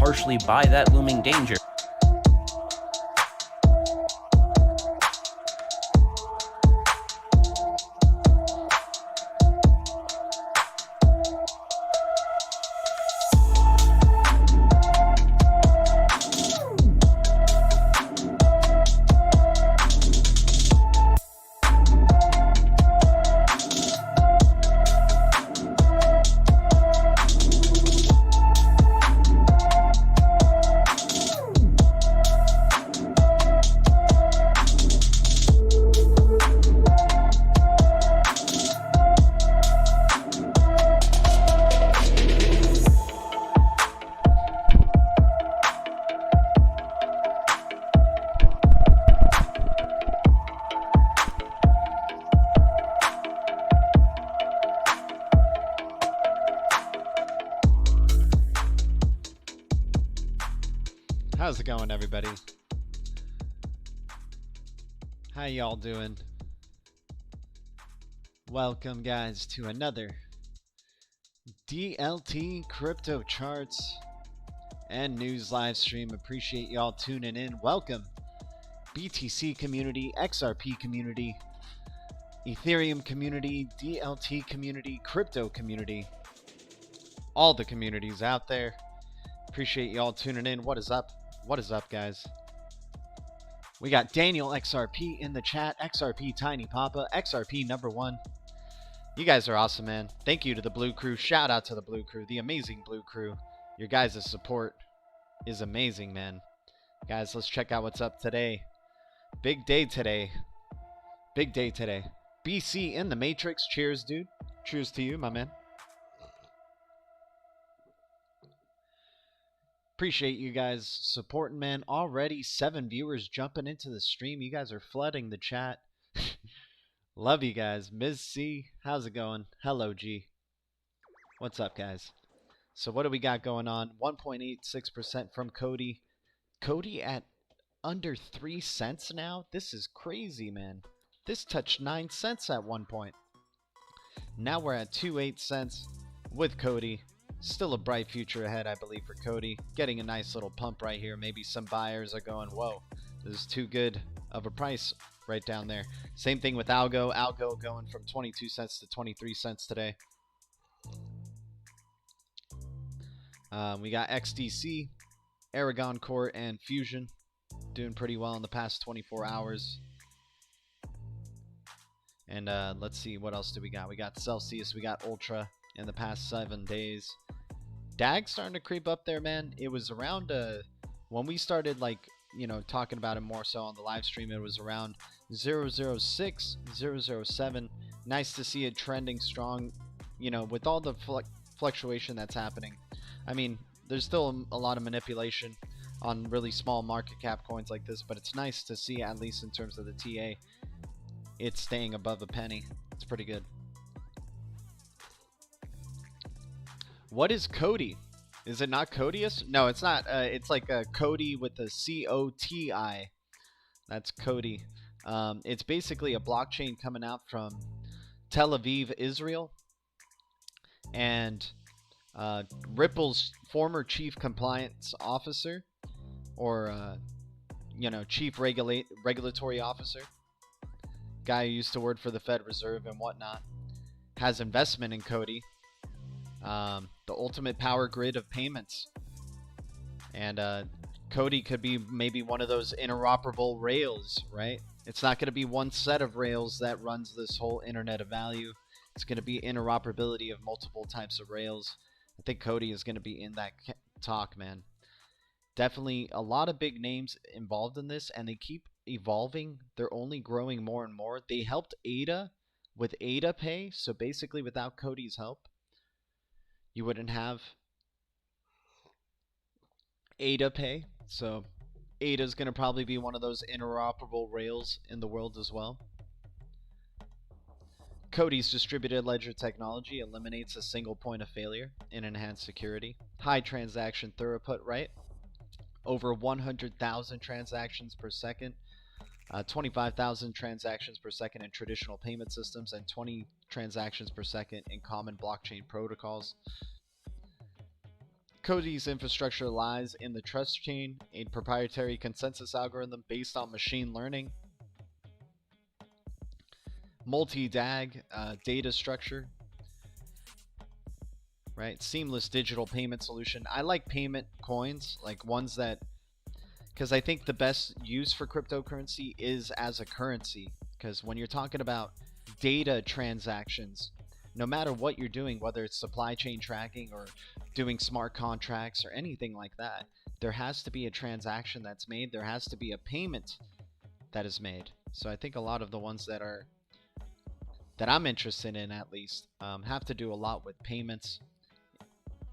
harshly by that looming danger. How's it going, everybody? How y'all doing? Welcome, guys, to another DLT crypto charts and news live stream. Appreciate y'all tuning in. Welcome, BTC community, XRP community, Ethereum community, DLT community, crypto community, all the communities out there. Appreciate y'all tuning in. What is up? What is up, guys? We got Daniel XRP in the chat. XRP Tiny Papa. XRP #1. You guys are awesome, man. Thank you to the Blue Crew. Shout out to the Blue Crew. The amazing Blue Crew. Your guys' support is amazing, man. Guys, let's check out what's up today. Big day today. Big day today. BC in the Matrix. Cheers, dude. Cheers to you, my man. Appreciate you guys supporting, man. Already 7 viewers jumping into the stream. You guys are flooding the chat. Love you guys. Ms. C, how's it going? Hello, G. What's up, guys? So what do we got going on? 1.86% from Cody. Cody at under 3 cents now? This is crazy, man. This touched 9 cents at one point. Now we're at 2.8 cents with Cody. Still a bright future ahead, I believe, for Cody. Getting a nice little pump right here. Maybe some buyers are going, whoa, this is too good of a price right down there. Same thing with Algo. Algo going from 22 cents to 23 cents today. We got XDC, Aragon Core, and Fusion doing pretty well in the past 24 hours. And let's see, what else do we got? We got Celsius, we got Ultra in the past 7 days. DAG starting to creep up there, man. It was around when we started, like, you know, talking about it more so on the live stream, it was around 006, 007. Nice to see it trending strong, you know, with all the fluctuation that's happening. I mean, there's still a lot of manipulation on really small market cap coins like this, but it's nice to see, at least in terms of the TA, it's staying above a penny. It's pretty good. What is Cody? Is it not Codius? No, it's not. It's like a Cody with a C-O-T-I. That's Cody. It's basically a blockchain coming out from Tel Aviv, Israel. And Ripple's former chief compliance officer, or, you know, chief regulatory officer, guy who used to work for the Fed Reserve and whatnot, has investment in Cody. The ultimate power grid of payments. And Cody could be maybe one of those interoperable rails, right? It's not going to be one set of rails that runs this whole internet of value. It's going to be interoperability of multiple types of rails. I think Cody is going to be in that talk, man. Definitely a lot of big names involved in this, and they keep evolving. They're only growing more and more. They helped ADA with ADA Pay, so basically without Cody's help, you wouldn't have ADA Pay. So ADA is going to probably be one of those interoperable rails in the world as well. Cody's distributed ledger technology eliminates a single point of failure and enhanced security. High transaction throughput, right? Over 100,000 transactions per second. 25,000 transactions per second in traditional payment systems, and 20 transactions per second in common blockchain protocols. Cody's infrastructure lies in the trust chain, a proprietary consensus algorithm based on machine learning, multi-DAG data structure, right? Seamless digital payment solution. I like payment coins, like ones that, because I think the best use for cryptocurrency is as a currency. Because when you're talking about data transactions, no matter what you're doing, whether it's supply chain tracking or doing smart contracts or anything like that, there has to be a transaction that's made. There has to be a payment that is made. So I think a lot of the ones that I'm interested in, at least, have to do a lot with payments,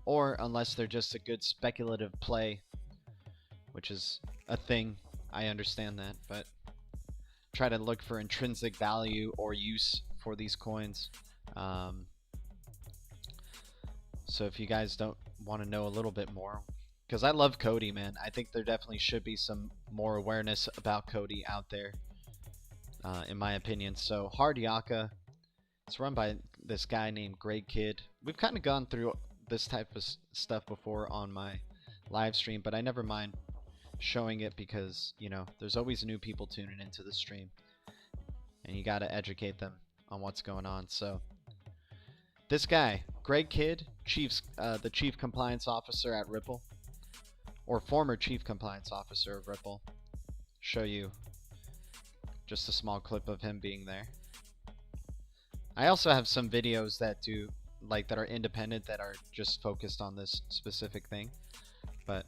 or unless they're just a good speculative play, which is a thing. I understand that, but try to look for intrinsic value or use for these coins. So if you guys don't want to know a little bit more, because I love Cody, man, I think there definitely should be some more awareness about Cody out there, in my opinion. So Hard Yaka, it's run by this guy named Greg Kidd. We've kind of gone through this type of stuff before on my live stream, but I never mind showing it because, you know, there's always new people tuning into the stream, and you got to educate them on what's going on. So this guy, Greg Kidd, the chief compliance officer at Ripple, or former chief compliance officer of Ripple. Show you just a small clip of him being there. I also have some videos that are independent, that are just focused on this specific thing. But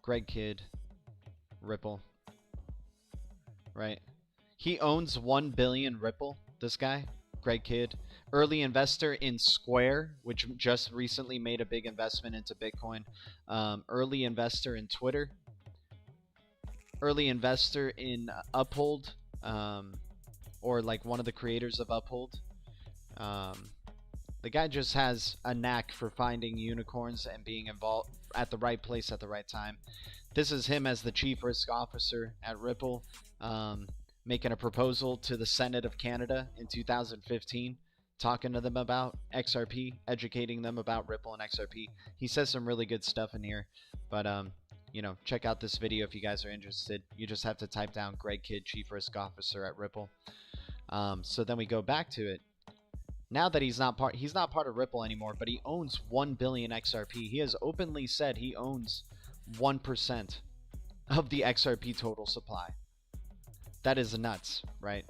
Greg Kidd, Ripple, right? He owns 1 billion Ripple, this guy, Greg Kidd. Early investor in Square, which just recently made a big investment into Bitcoin. Early investor in Twitter. Early investor in Uphold, or like one of the creators of Uphold. The guy just has a knack for finding unicorns and being involved at the right place at the right time. This is him as the chief risk officer at Ripple, making a proposal to the Senate of Canada in 2015, talking to them about XRP, educating them about Ripple and XRP. He says some really good stuff in here, but you know, check out this video if you guys are interested. You just have to type down Greg Kidd, chief risk officer at Ripple. So then we go back to it. Now that he's not part of Ripple anymore, but he owns 1 billion XRP. He has openly said he owns 1% of the XRP total supply. That is nuts, right?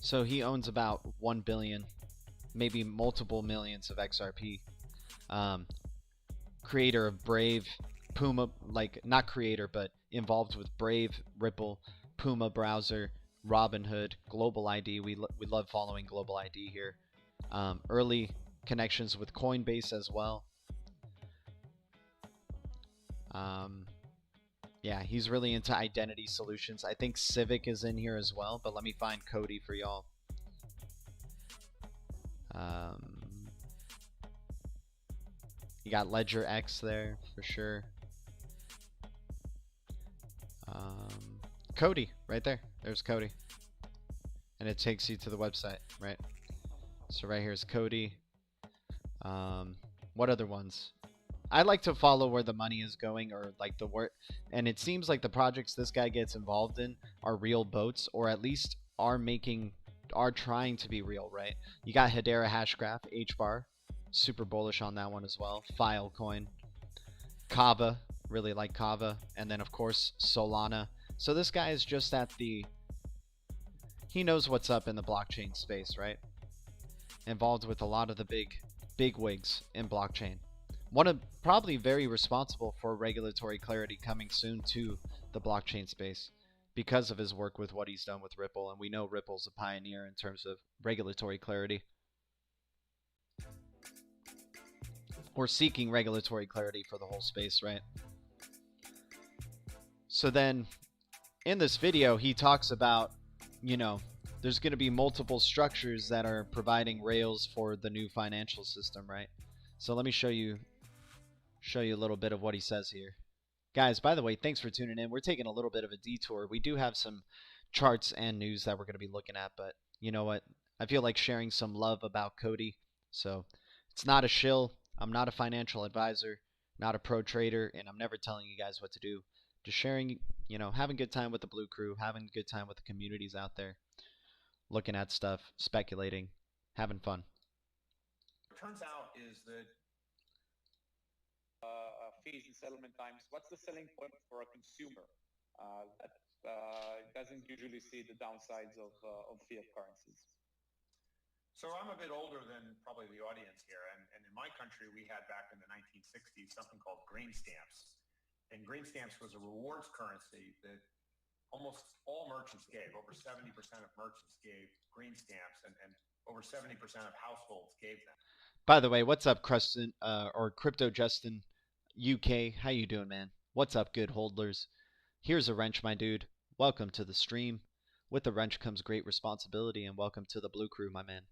So he owns about 1 billion, maybe multiple millions of XRP. Creator of Brave, Puma, like not creator, but involved with Brave, Ripple, Puma browser, Robinhood, Global ID. We love following Global ID here. Early connections with Coinbase as well. Yeah, he's really into identity solutions. I think Civic is in here as well, but let me find Cody for y'all. You got Ledger X there for sure. Cody, right there. There's Cody. And it takes you to the website, right? So right here is Cody. What other ones? I like to follow where the money is going, or like the work. And it seems like the projects this guy gets involved in are real boats, or at least are trying to be real, right? You got Hedera Hashgraph, HBAR. Super bullish on that one as well. Filecoin. Kava. Really like Kava. And then, of course, Solana. So this guy is just at the... He knows what's up in the blockchain space, right? Involved with a lot of the big wigs in blockchain. Probably very responsible for regulatory clarity coming soon to the blockchain space because of his work with what he's done with Ripple. And we know Ripple's a pioneer in terms of regulatory clarity. Or seeking regulatory clarity for the whole space, right? So then, in this video, he talks about, you know, there's going to be multiple structures that are providing rails for the new financial system, right? So let me show you a little bit of what he says here. Guys, by the way, thanks for tuning in. We're taking a little bit of a detour. We do have some charts and news that we're going to be looking at, but you know what? I feel like sharing some love about Cody. So it's not a shill. I'm not a financial advisor, not a pro trader, and I'm never telling you guys what to do. Just sharing, having a good time with the Blue Crew, having a good time with the communities out there, looking at stuff, speculating, having fun. It turns out is that fees and settlement times, what's the selling point for a consumer that doesn't usually see the downsides of fiat currencies? So I'm a bit older than probably the audience here, and in my country we had back in the 1960s something called green stamps. And green stamps was a rewards currency that almost all merchants gave. Over 70% of merchants gave green stamps, and over 70% of households gave them. By the way, what's up, Cruston, or Crypto Justin UK? How you doing, man? What's up, good holders? Here's a wrench, my dude. Welcome to the stream. With the wrench comes great responsibility, and welcome to the Blue Crew, my man.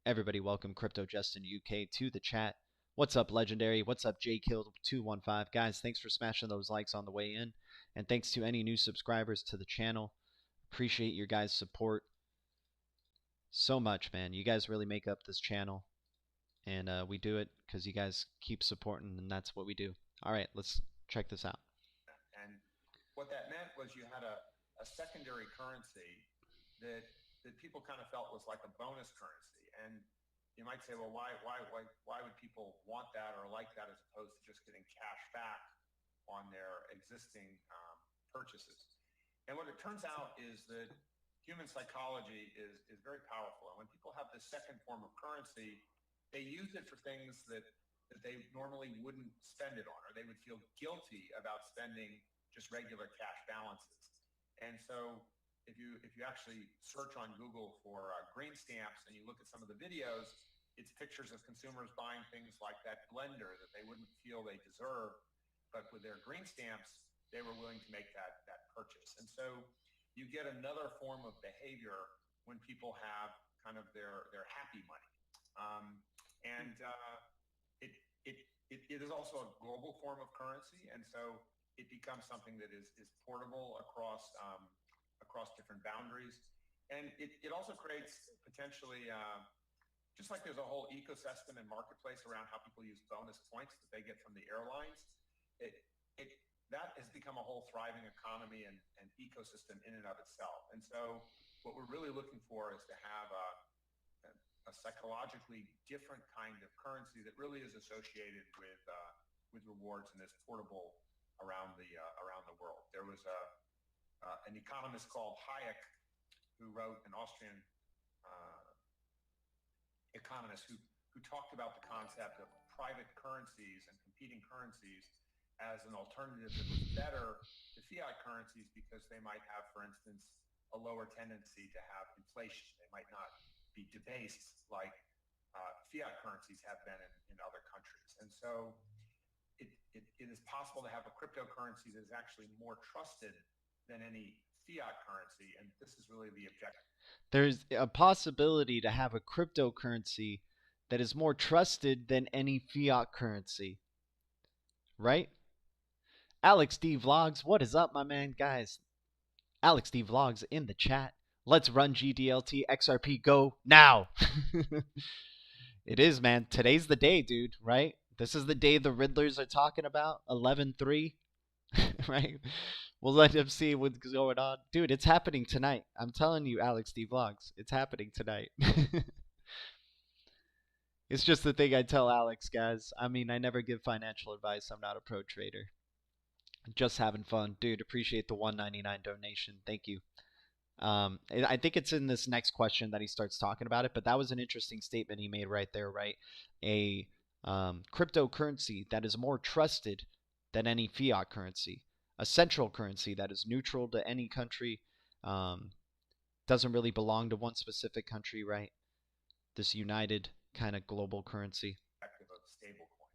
Everybody welcome Crypto Justin UK to the chat. What's up, Legendary? What's up, JKill215? Guys, thanks for smashing those likes on the way in. And thanks to any new subscribers to the channel. Appreciate your guys' support so much, man. You guys really make up this channel. And we do it because you guys keep supporting, and that's what we do. All right, let's check this out. And what that meant was you had a secondary currency that people kind of felt was like a bonus currency. And you might say, well, why would people want that or like that as opposed to just getting cash back on their existing purchases? And what it turns out is that human psychology is very powerful. And when people have this second form of currency, they use it for things that they normally wouldn't spend it on, or they would feel guilty about spending just regular cash balances. And so if you actually search on Google for green stamps and you look at some of the videos, it's pictures of consumers buying things like that blender that they wouldn't feel they deserve, but with their green stamps, they were willing to make that purchase. And so you get another form of behavior when people have kind of their happy money. It is also a global form of currency, and so it becomes something that is portable across different boundaries. And it also creates potentially, just like there's a whole ecosystem and marketplace around how people use bonus points that they get from the airlines, that has become a whole thriving economy and ecosystem in and of itself. And so what we're really looking for is to have a psychologically different kind of currency that really is associated with rewards and is portable around the world. There was an economist called Hayek who wrote, an Austrian economist who talked about the concept of private currencies and competing currencies as an alternative that was better to fiat currencies because they might have, for instance, a lower tendency to have inflation. They might not be debased like fiat currencies have been in other countries. And so it is possible to have a cryptocurrency that is actually more trusted than any fiat currency, and this is really the objective. There's a possibility to have a cryptocurrency that is more trusted than any fiat currency, right? Alex D Vlogs, what is up, my man? Guys, Alex D Vlogs in the chat. Let's run GDLT XRP go now. It is, man. Today's the day, dude, right? This is the day the Riddlers are talking about, 11-3, right? We'll let them see what's going on. Dude, it's happening tonight. I'm telling you, Alex D Vlogs, it's happening tonight. It's just the thing I tell Alex, guys. I mean, I never give financial advice. I'm not a pro trader. Just having fun. Dude, appreciate the $1.99 donation. Thank you. I think it's in this next question that he starts talking about it, but that was an interesting statement he made right there, right? A cryptocurrency that is more trusted than any fiat currency, a central currency that is neutral to any country, doesn't really belong to one specific country, right? This united kind of global currency. Of stable coin.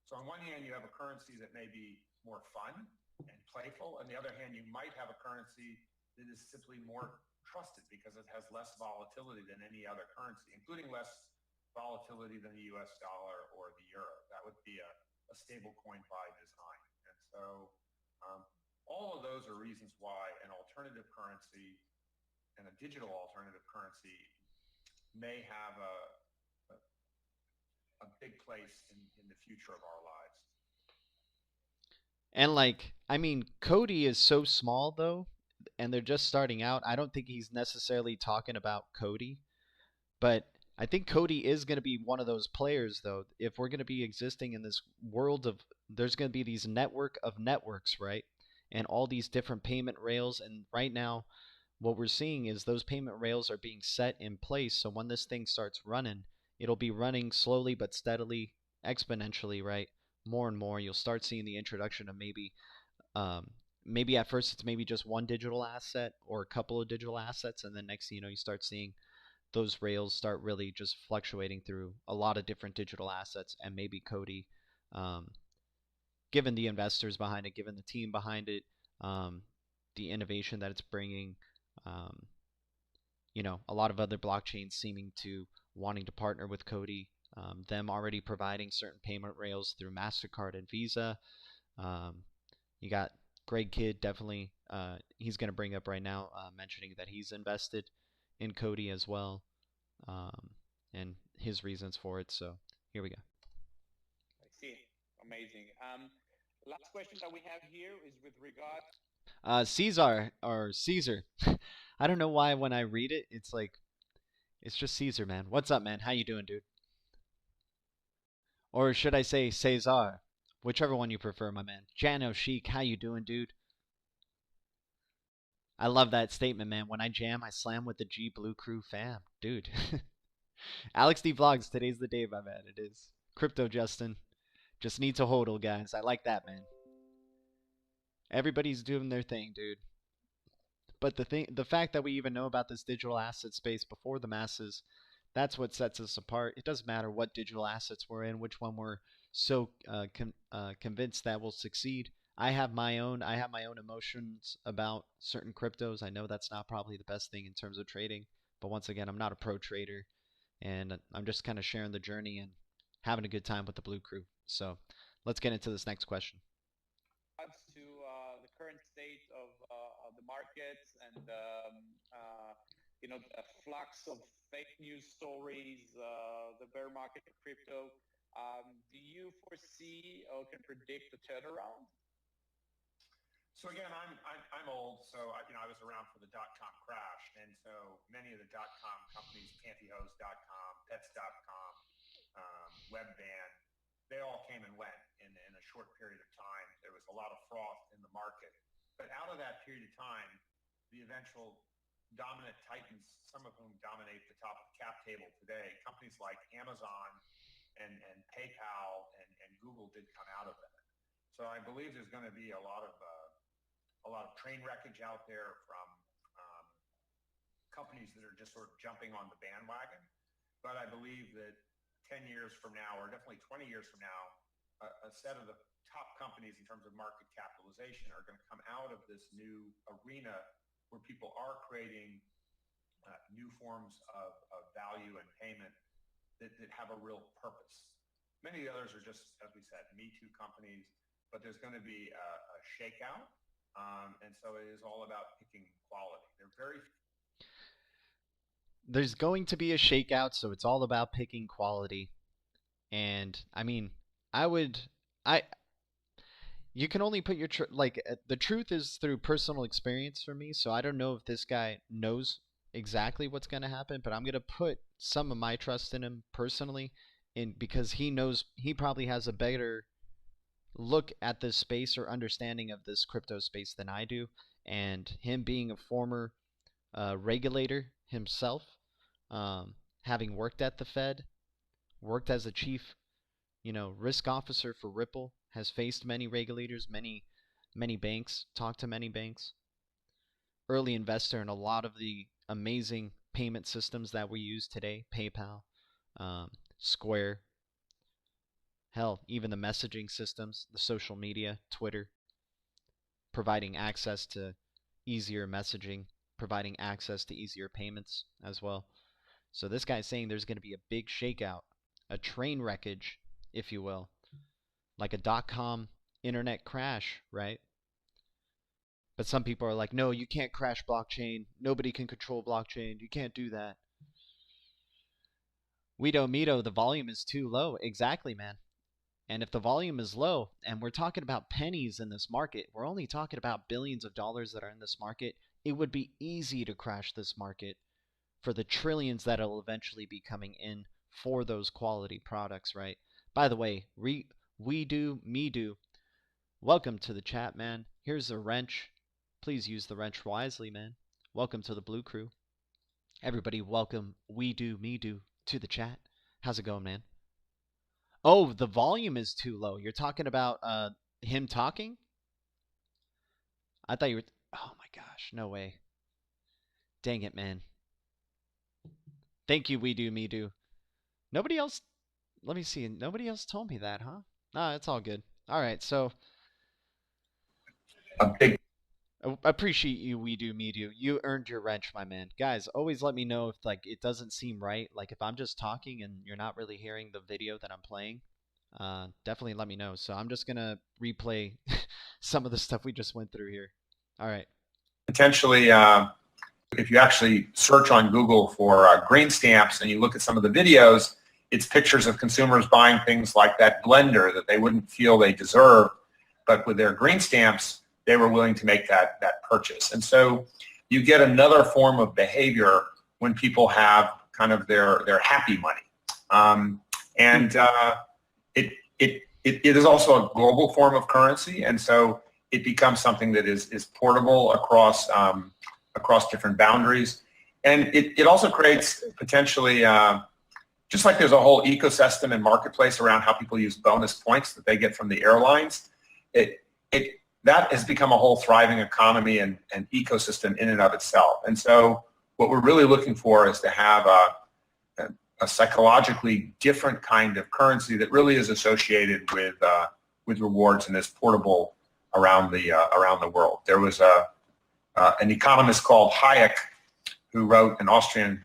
So on one hand, you have a currency that may be more fun and playful. On the other hand, you might have a currency that is simply more trusted because it has less volatility than any other currency, including less volatility than the US dollar or the euro. That would be a stable coin by design. And so all of those are reasons why an alternative currency and a digital alternative currency may have big place in the future of our lives. And like, I mean, Cody is so small though, and they're just starting out. I don't think he's necessarily talking about Cody, but I think Cody is going to be one of those players though. If we're going to be existing in this world of, there's going to be these network of networks, right? And all these different payment rails. And right now, what we're seeing is those payment rails are being set in place. So when this thing starts running, it'll be running slowly but steadily, exponentially, right? More and more, you'll start seeing the introduction of maybe at first it's maybe just one digital asset or a couple of digital assets, and then next thing you know, you start seeing those rails start really just fluctuating through a lot of different digital assets, and maybe Cody, um, given the investors behind it, given the team behind it, um, the innovation that it's bringing, um, a lot of other blockchains seeming to wanting to partner with Cody, them already providing certain payment rails through MasterCard and Visa. Um, you got Greg Kidd, definitely. He's going to bring up right now, mentioning that he's invested in Cody as well, and his reasons for it. So here we go. I see. Amazing. Last question that we have here is with regard. Caesar or Caesar. I don't know why when I read it, it's like it's just Caesar, man. What's up, man? How you doing, dude? Or should I say Cesar? Whichever one you prefer, my man. Jano Chic, how you doing, dude? I love that statement, man. When I jam, I slam with the G Blue Crew fam. Dude. Alex D Vlogs, today's the day, my man. It is. Crypto Justin. Just need to hodl, guys. I like that, man. Everybody's doing their thing, dude. But the fact that we even know about this digital asset space before the masses, that's what sets us apart. It doesn't matter what digital assets we're in, which one we're so convinced that will succeed. I have my own emotions about certain cryptos. I know that's not probably the best thing in terms of trading, but once again, I'm not a pro trader, and I'm just kind of sharing the journey and having a good time with the Blue Crew. So let's get into this next question. To the current state of the markets and a flux of fake news stories, the bear market for crypto. Do you foresee or can predict a turnaround? So again, I'm old, so I was around for the .com crash, and so many of the .com companies, pantyhose.com, pets.com, Webvan, they all came and went in a short period of time. There was a lot of froth in the market, but out of that period of time, the eventual dominant titans, some of whom dominate the top of the cap table today, companies like Amazon and PayPal and Google did come out of that. So I believe there's going to be a lot of train wreckage out there from companies that are just sort of jumping on the bandwagon. But I believe that 10 years from now, or definitely 20 years from now, a set of the top companies in terms of market capitalization are going to come out of this new arena where people are creating new forms of value and payment that have a real purpose. Many of the others are just, as we said, Me Too companies, but there's going to be a shakeout. And so it is all about picking quality. There's going to be a shakeout, so it's all about picking quality. And I mean, you can only put your the truth is through personal experience for me. So I don't know if this guy knows exactly what's going to happen, but I'm going to put some of my trust in him personally, because he probably has a better look at this space or understanding of this crypto space than I do, and him being a former regulator himself, having worked at the Fed, worked as a chief, risk officer for Ripple, has faced many regulators, many banks, talked to many banks, early investor in a lot of the amazing payment systems that we use today, PayPal, Square, hell, even the messaging systems, the social media, Twitter, providing access to easier messaging, providing access to easier payments as well. So this guy's saying there's going to be a big shakeout, a train wreckage, if you will, like a .com internet crash, right? But some people are like, no, you can't crash blockchain. Nobody can control blockchain. You can't do that. Mito, the volume is too low. Exactly, man. And if the volume is low, and we're talking about pennies in this market, we're only talking about billions of dollars that are in this market, it would be easy to crash this market for the trillions that will eventually be coming in for those quality products, right? By the way, we do, me do. Welcome to the chat, man. Here's a wrench. Please use the wrench wisely, man. Welcome to the Blue Crew. Everybody, welcome we do, me do to the chat. How's it going, man? Oh, the volume is too low. You're talking about him talking? I thought you were... Oh my gosh, no way. Dang it, man. Thank you, we do, me do. Nobody else... Let me see. Nobody else told me that, huh? Nah, it's all good. All right, so... I appreciate you, we do, me do. You earned your wrench, my man. Guys, always let me know if like it doesn't seem right. Like if I'm just talking and you're not really hearing the video that I'm playing, definitely let me know. So I'm just gonna replay some of the stuff we just went through here. All right. Potentially, if you actually search on Google for green stamps and you look at some of the videos, it's pictures of consumers buying things like that blender that they wouldn't feel they deserve, but with their green stamps, they were willing to make that purchase. And so you get another form of behavior when people have kind of their happy money. It is also a global form of currency, and so it becomes something that is portable across different boundaries. And it also creates potentially, just like there's a whole ecosystem and marketplace around how people use bonus points that they get from the airlines, that has become a whole thriving economy and ecosystem in and of itself. And so what we're really looking for is to have a psychologically different kind of currency that really is associated with rewards and is portable around the world. There was an economist called Hayek who wrote, an Austrian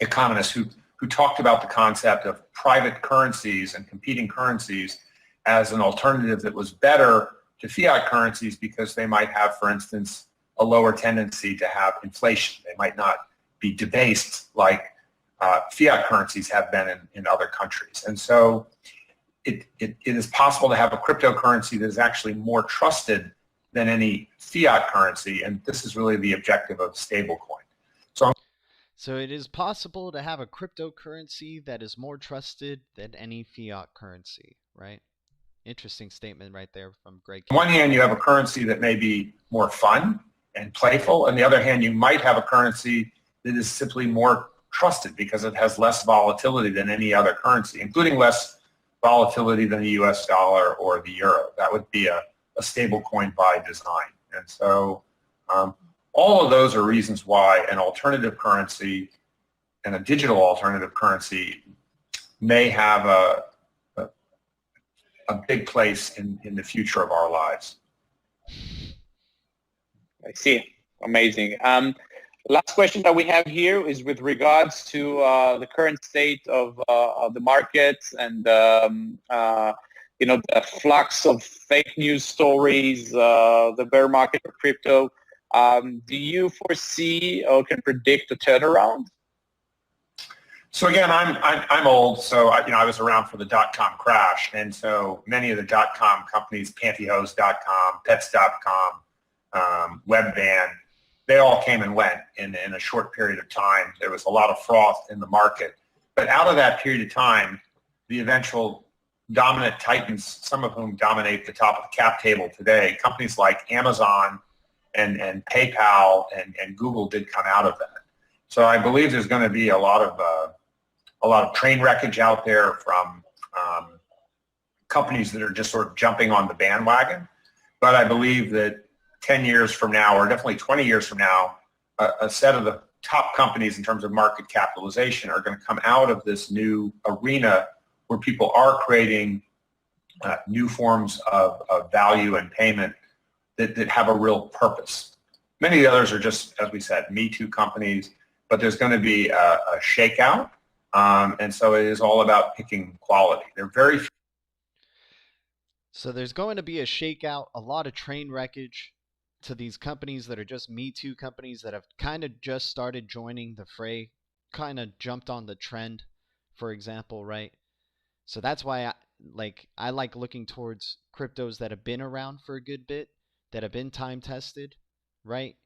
economist who talked about the concept of private currencies and competing currencies as an alternative that was better to fiat currencies because they might have, for instance, a lower tendency to have inflation. They might not be debased like fiat currencies have been in other countries. And so it is possible to have a cryptocurrency that is actually more trusted than any fiat currency, and this is really the objective of stablecoin. So it is possible to have a cryptocurrency that is more trusted than any fiat currency, right? Interesting statement right there from Greg. On one hand, you have a currency that may be more fun and playful. On the other hand, you might have a currency that is simply more trusted because it has less volatility than any other currency, including less volatility than the US dollar or the euro. That would be a stable coin by design. And so all of those are reasons why an alternative currency and a digital alternative currency may have a big place in the future of our lives. I see. Amazing. Last question that we have here is with regards to the current state of the markets and the flux of fake news stories, the bear market for crypto. Do you foresee or can predict a turnaround? So again, I'm old, so I was around for the .com crash, and so many of the .com companies, pantyhose.com, pets.com, Webvan, they all came and went in a short period of time. There was a lot of froth in the market, but out of that period of time, the eventual dominant titans, some of whom dominate the top of the cap table today, companies like Amazon and PayPal and Google did come out of that. So I believe there's going to be a lot of train wreckage out there from companies that are just sort of jumping on the bandwagon. But I believe that 10 years from now, or definitely 20 years from now, a set of the top companies in terms of market capitalization are going to come out of this new arena where people are creating new forms of value and payment that have a real purpose. Many of the others are just, as we said, Me Too companies, but there's going to be a shakeout. And so it is all about picking quality. They're very few. So there's going to be a shakeout, a lot of train wreckage to these companies that are just Me Too companies that have kind of just started joining the fray kind of jumped on the trend, for example, right? So that's why I like looking towards cryptos that have been around for a good bit, that have been time tested, right?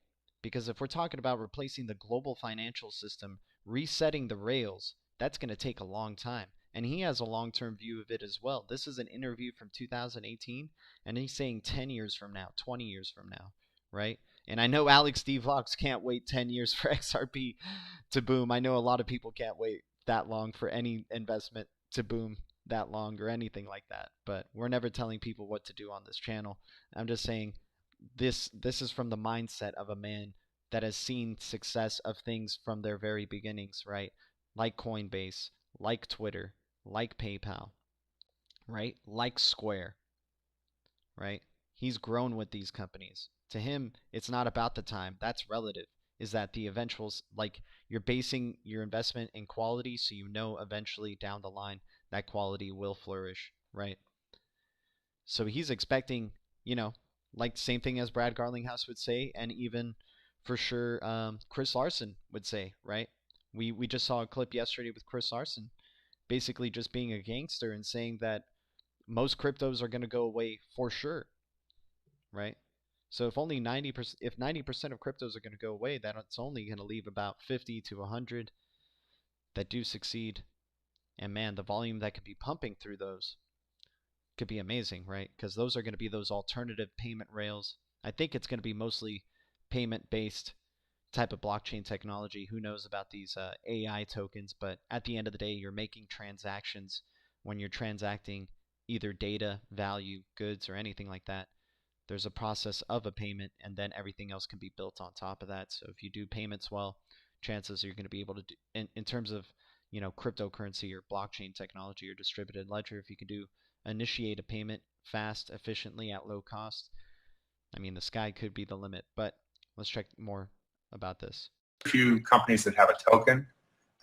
Because if we're talking about replacing the global financial system, resetting the rails, that's going to take a long time. And he has a long-term view of it as well. This is an interview from 2018, and he's saying 10 years from now, 20 years from now, right? And I know Alex D. Vlogs can't wait 10 years for XRP to boom. I know a lot of people can't wait that long for any investment to boom that long or anything like that. But we're never telling people what to do on this channel. I'm just saying this is from the mindset of a man that has seen success of things from their very beginnings, right? Like Coinbase, like Twitter, like PayPal, right? Like Square, right? He's grown with these companies. To him, it's not about the time. That's relative. Is that the eventuals, like you're basing your investment in quality, so you know eventually down the line that quality will flourish, right? So he's expecting, like same thing as Brad Garlinghouse would say, and even for sure Chris Larson would say, right? We just saw a clip yesterday with Chris Larson basically just being a gangster and saying that most cryptos are going to go away for sure, right? So if only 90%, if 90% of cryptos are going to go away, that's only going to leave about 50 to 100 that do succeed. And man, the volume that could be pumping through those could be amazing, right? Because those are going to be those alternative payment rails. I think it's going to be mostly payment-based type of blockchain technology. Who knows about these AI tokens? But at the end of the day, you're making transactions when you're transacting either data, value, goods, or anything like that. There's a process of a payment, and then everything else can be built on top of that. So if you do payments well, chances are you're going to be able to do, in terms of cryptocurrency or blockchain technology or distributed ledger, if you can initiate a payment fast, efficiently, at low cost, I mean, the sky could be the limit. But let's check more about this. A few companies that have a token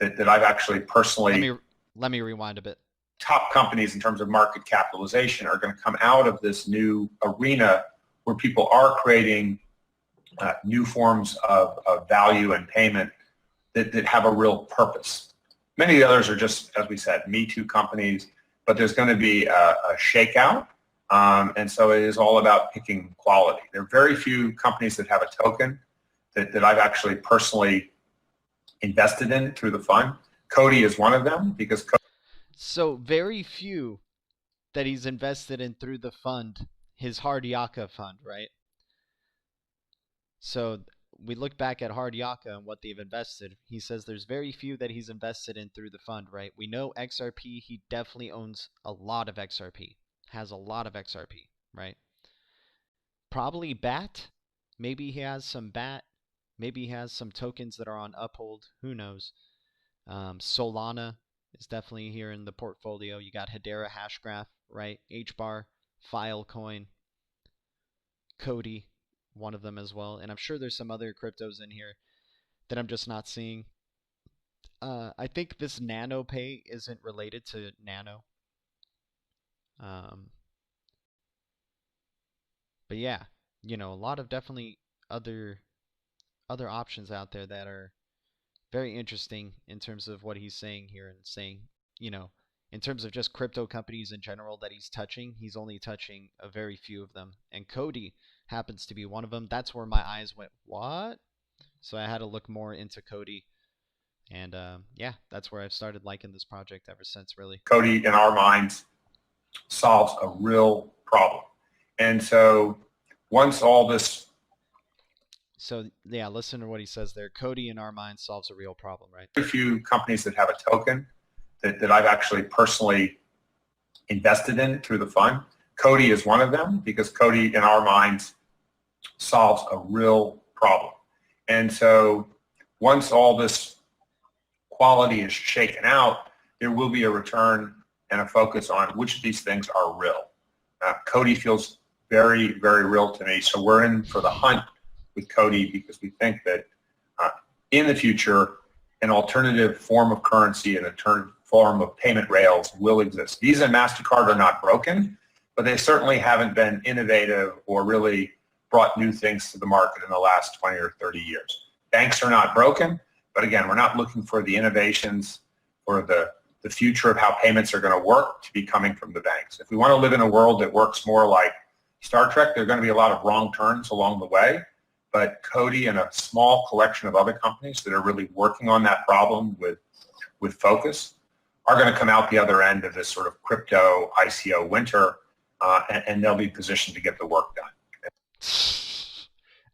that I've actually personally... Let me rewind a bit. Top companies in terms of market capitalization are going to come out of this new arena where people are creating new forms of value and payment that have a real purpose. Many of the others are just, as we said, Me Too companies, but there's going to be a shakeout, and so it is all about picking quality. There are very few companies that have a token that I've actually personally invested in through the fund. Cody is one of them because... So very few that he's invested in through the fund, his Hard Yaka fund, right? So we look back at Hard Yaka and what they've invested. He says there's very few that he's invested in through the fund, right? We know XRP, he definitely owns a lot of XRP, has a lot of XRP, right? Probably BAT. Maybe he has some BAT. Maybe he has some tokens that are on Uphold. Who knows? Solana is definitely here in the portfolio. You got Hedera Hashgraph, right? HBAR, Filecoin, Cody, one of them as well. And I'm sure there's some other cryptos in here that I'm just not seeing. I think this NanoPay isn't related to Nano. But yeah, a lot of definitely other options out there that are very interesting in terms of what he's saying here, and saying, in terms of just crypto companies in general that he's touching, he's only touching a very few of them. And Cody happens to be one of them. That's where my eyes went, what? So I had to look more into Cody. And yeah, that's where I've started liking this project ever since, really. Cody, in our minds, solves a real problem. And so once all this... So yeah, listen to what he says there. Cody, in our mind, solves a real problem, right? Very few companies that have a token that I've actually personally invested in through the fund. Cody is one of them because Cody, in our minds, solves a real problem. And so once all this quality is shaken out, there will be a return and a focus on which of these things are real. Cody feels very, very real to me. So we're in for the hunt with Cody because we think that in the future, an alternative form of currency and an alternative form of payment rails will exist. Visa and MasterCard are not broken, but they certainly haven't been innovative or really brought new things to the market in the last 20 or 30 years. Banks are not broken, But again, we're not looking for the innovations or the future of how payments are going to work to be coming from the banks. If we want to live in a world that works more like Star Trek, there are going to be a lot of wrong turns along the way. But Cody and a small collection of other companies that are really working on that problem with focus are going to come out the other end of this sort of crypto ICO winter, and they'll be positioned to get the work done.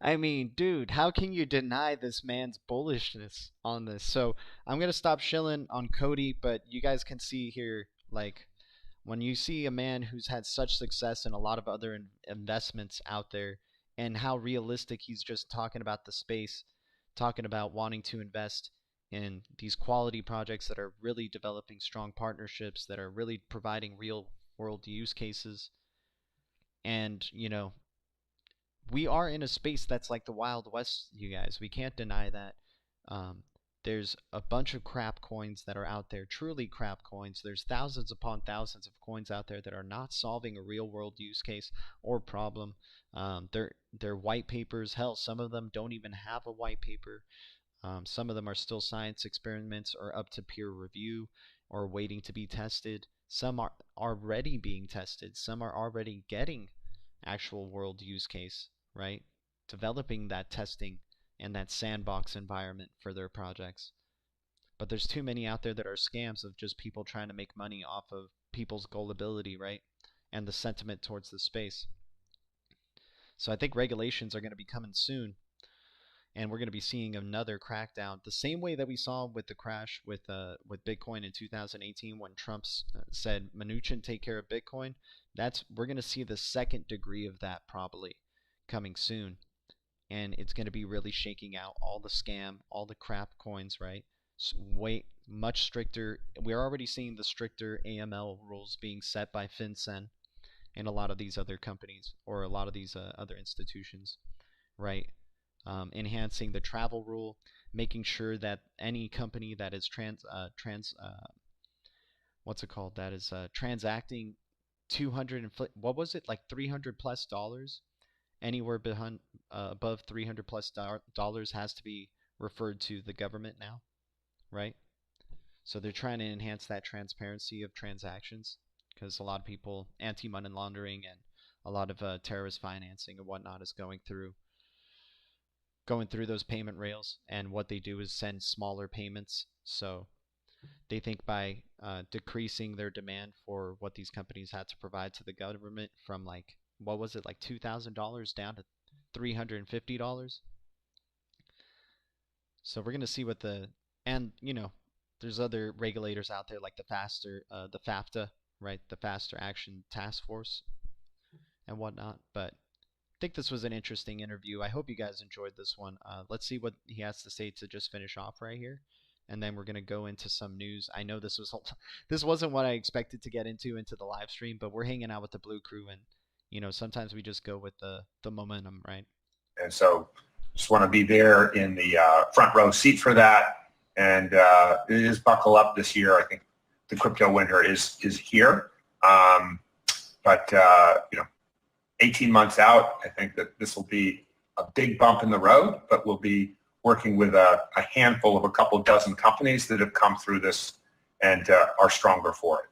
I mean, dude, how can you deny this man's bullishness on this? So I'm going to stop shilling on Cody, but you guys can see here, like, when you see a man who's had such success in a lot of other investments out there, and how realistic he's just talking about the space, talking about wanting to invest in these quality projects that are really developing strong partnerships, that are really providing real world use cases. And, you know, we are in a space that's like the Wild West, you guys. We can't deny that. There's a bunch of crap coins that are out there, truly crap coins. There's thousands upon thousands of coins out there that are not solving a real world use case or problem. They're white papers. Hell, some of them don't even have a white paper. Some of them are still science experiments or up to peer review or waiting to be tested. Some are already being tested. Some are already getting actual world use case, right? Developing that testing and that sandbox environment for their projects. But there's too many out there that are scams of just people trying to make money off of people's gullibility, right? And the sentiment towards the space. So I think regulations are going to be coming soon, and we're going to be seeing another crackdown, the same way that we saw with the crash with Bitcoin in 2018 when Trump said Mnuchin take care of Bitcoin. We're going to see the second degree of that probably coming soon, and it's going to be really shaking out all the scam, all the crap coins, right? Way much stricter. We're already seeing the stricter AML rules being set by FinCEN and a lot of these other companies or a lot of these other institutions, right? Enhancing the travel rule, making sure that any company that is transacting 200 and what was it, like $300+ anywhere behind above $300+ has to be referred to the government now, right? So they're trying to enhance that transparency of transactions because a lot of people, anti-money laundering and a lot of terrorist financing and whatnot is going through those payment rails, and what they do is send smaller payments. So they think by decreasing their demand for what these companies had to provide to the government from like, what was it, like $2,000 down to $350. So we're going to see what and you know, there's other regulators out there like the FAFTA, right? The Faster Action Task Force and whatnot. But I think this was an interesting interview. I hope you guys enjoyed this one. Let's see what he has to say to just finish off right here, and then we're gonna go into some news. I know this wasn't what I expected to get into the live stream, but we're hanging out with the Blue Crew, and you know, sometimes we just go with the momentum, right? And so just want to be there in the front row seat for that. And it is buckle up this year. I think the crypto winter is here. But you know, 18 months out, I think that this will be a big bump in the road, but we'll be working with a handful of a couple dozen companies that have come through this and are stronger for it.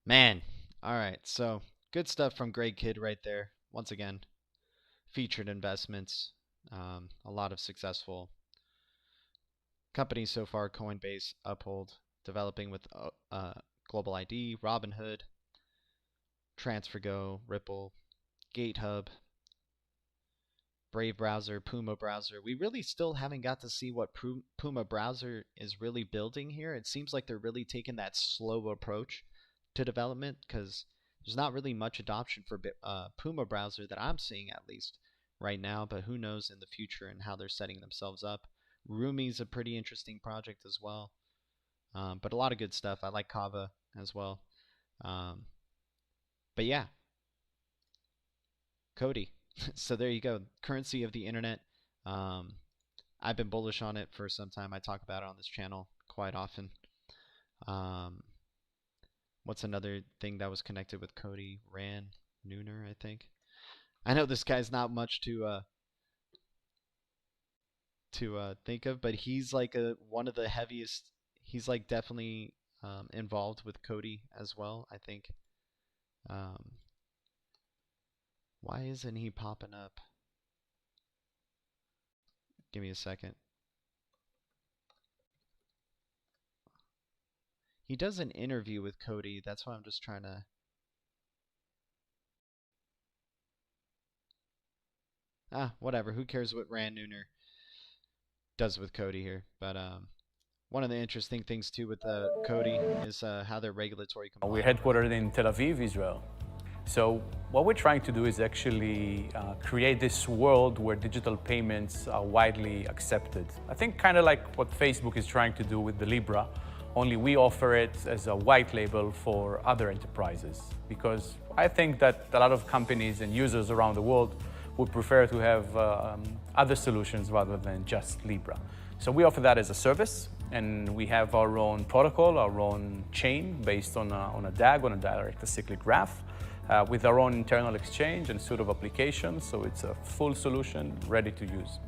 Man, all right. So good stuff from Greg Kidd right there. Once again, featured investments, a lot of successful companies so far: Coinbase, Uphold, developing with Global ID, Robinhood, TransferGo, Ripple, GateHub, Brave Browser, Puma Browser. We really still haven't got to see what Puma Browser is really building here. It seems like they're really taking that slow approach to development because there's not really much adoption for Puma Browser that I'm seeing, at least right now, but who knows in the future and how they're setting themselves up. Rumi's a pretty interesting project as well, but a lot of good stuff. I like Kava as well. But yeah, Cody. So there you go. Currency of the internet. I've been bullish on it for some time. I talk about it on this channel quite often. What's another thing that was connected with Cody? Ran Nooner, I think. I know this guy's not much to to think of, but he's like one of the heaviest. He's like definitely involved with Cody as well, I think. Why isn't he popping up? Give me a second. He does an interview with Cody. That's why I'm just trying to. Whatever. Who cares what Rand Nooner does with Cody here? But one of the interesting things too with Cody is how they're regulatory compliant. We're headquartered in Tel Aviv, Israel. So what we're trying to do is actually create this world where digital payments are widely accepted. I think kind of like what Facebook is trying to do with the Libra, only we offer it as a white label for other enterprises. Because I think that a lot of companies and users around the world would prefer to have other solutions rather than just Libra. So we offer that as a service, and we have our own protocol, our own chain based on a DAG, on a direct acyclic graph, with our own internal exchange and suite of applications. So it's a full solution ready to use.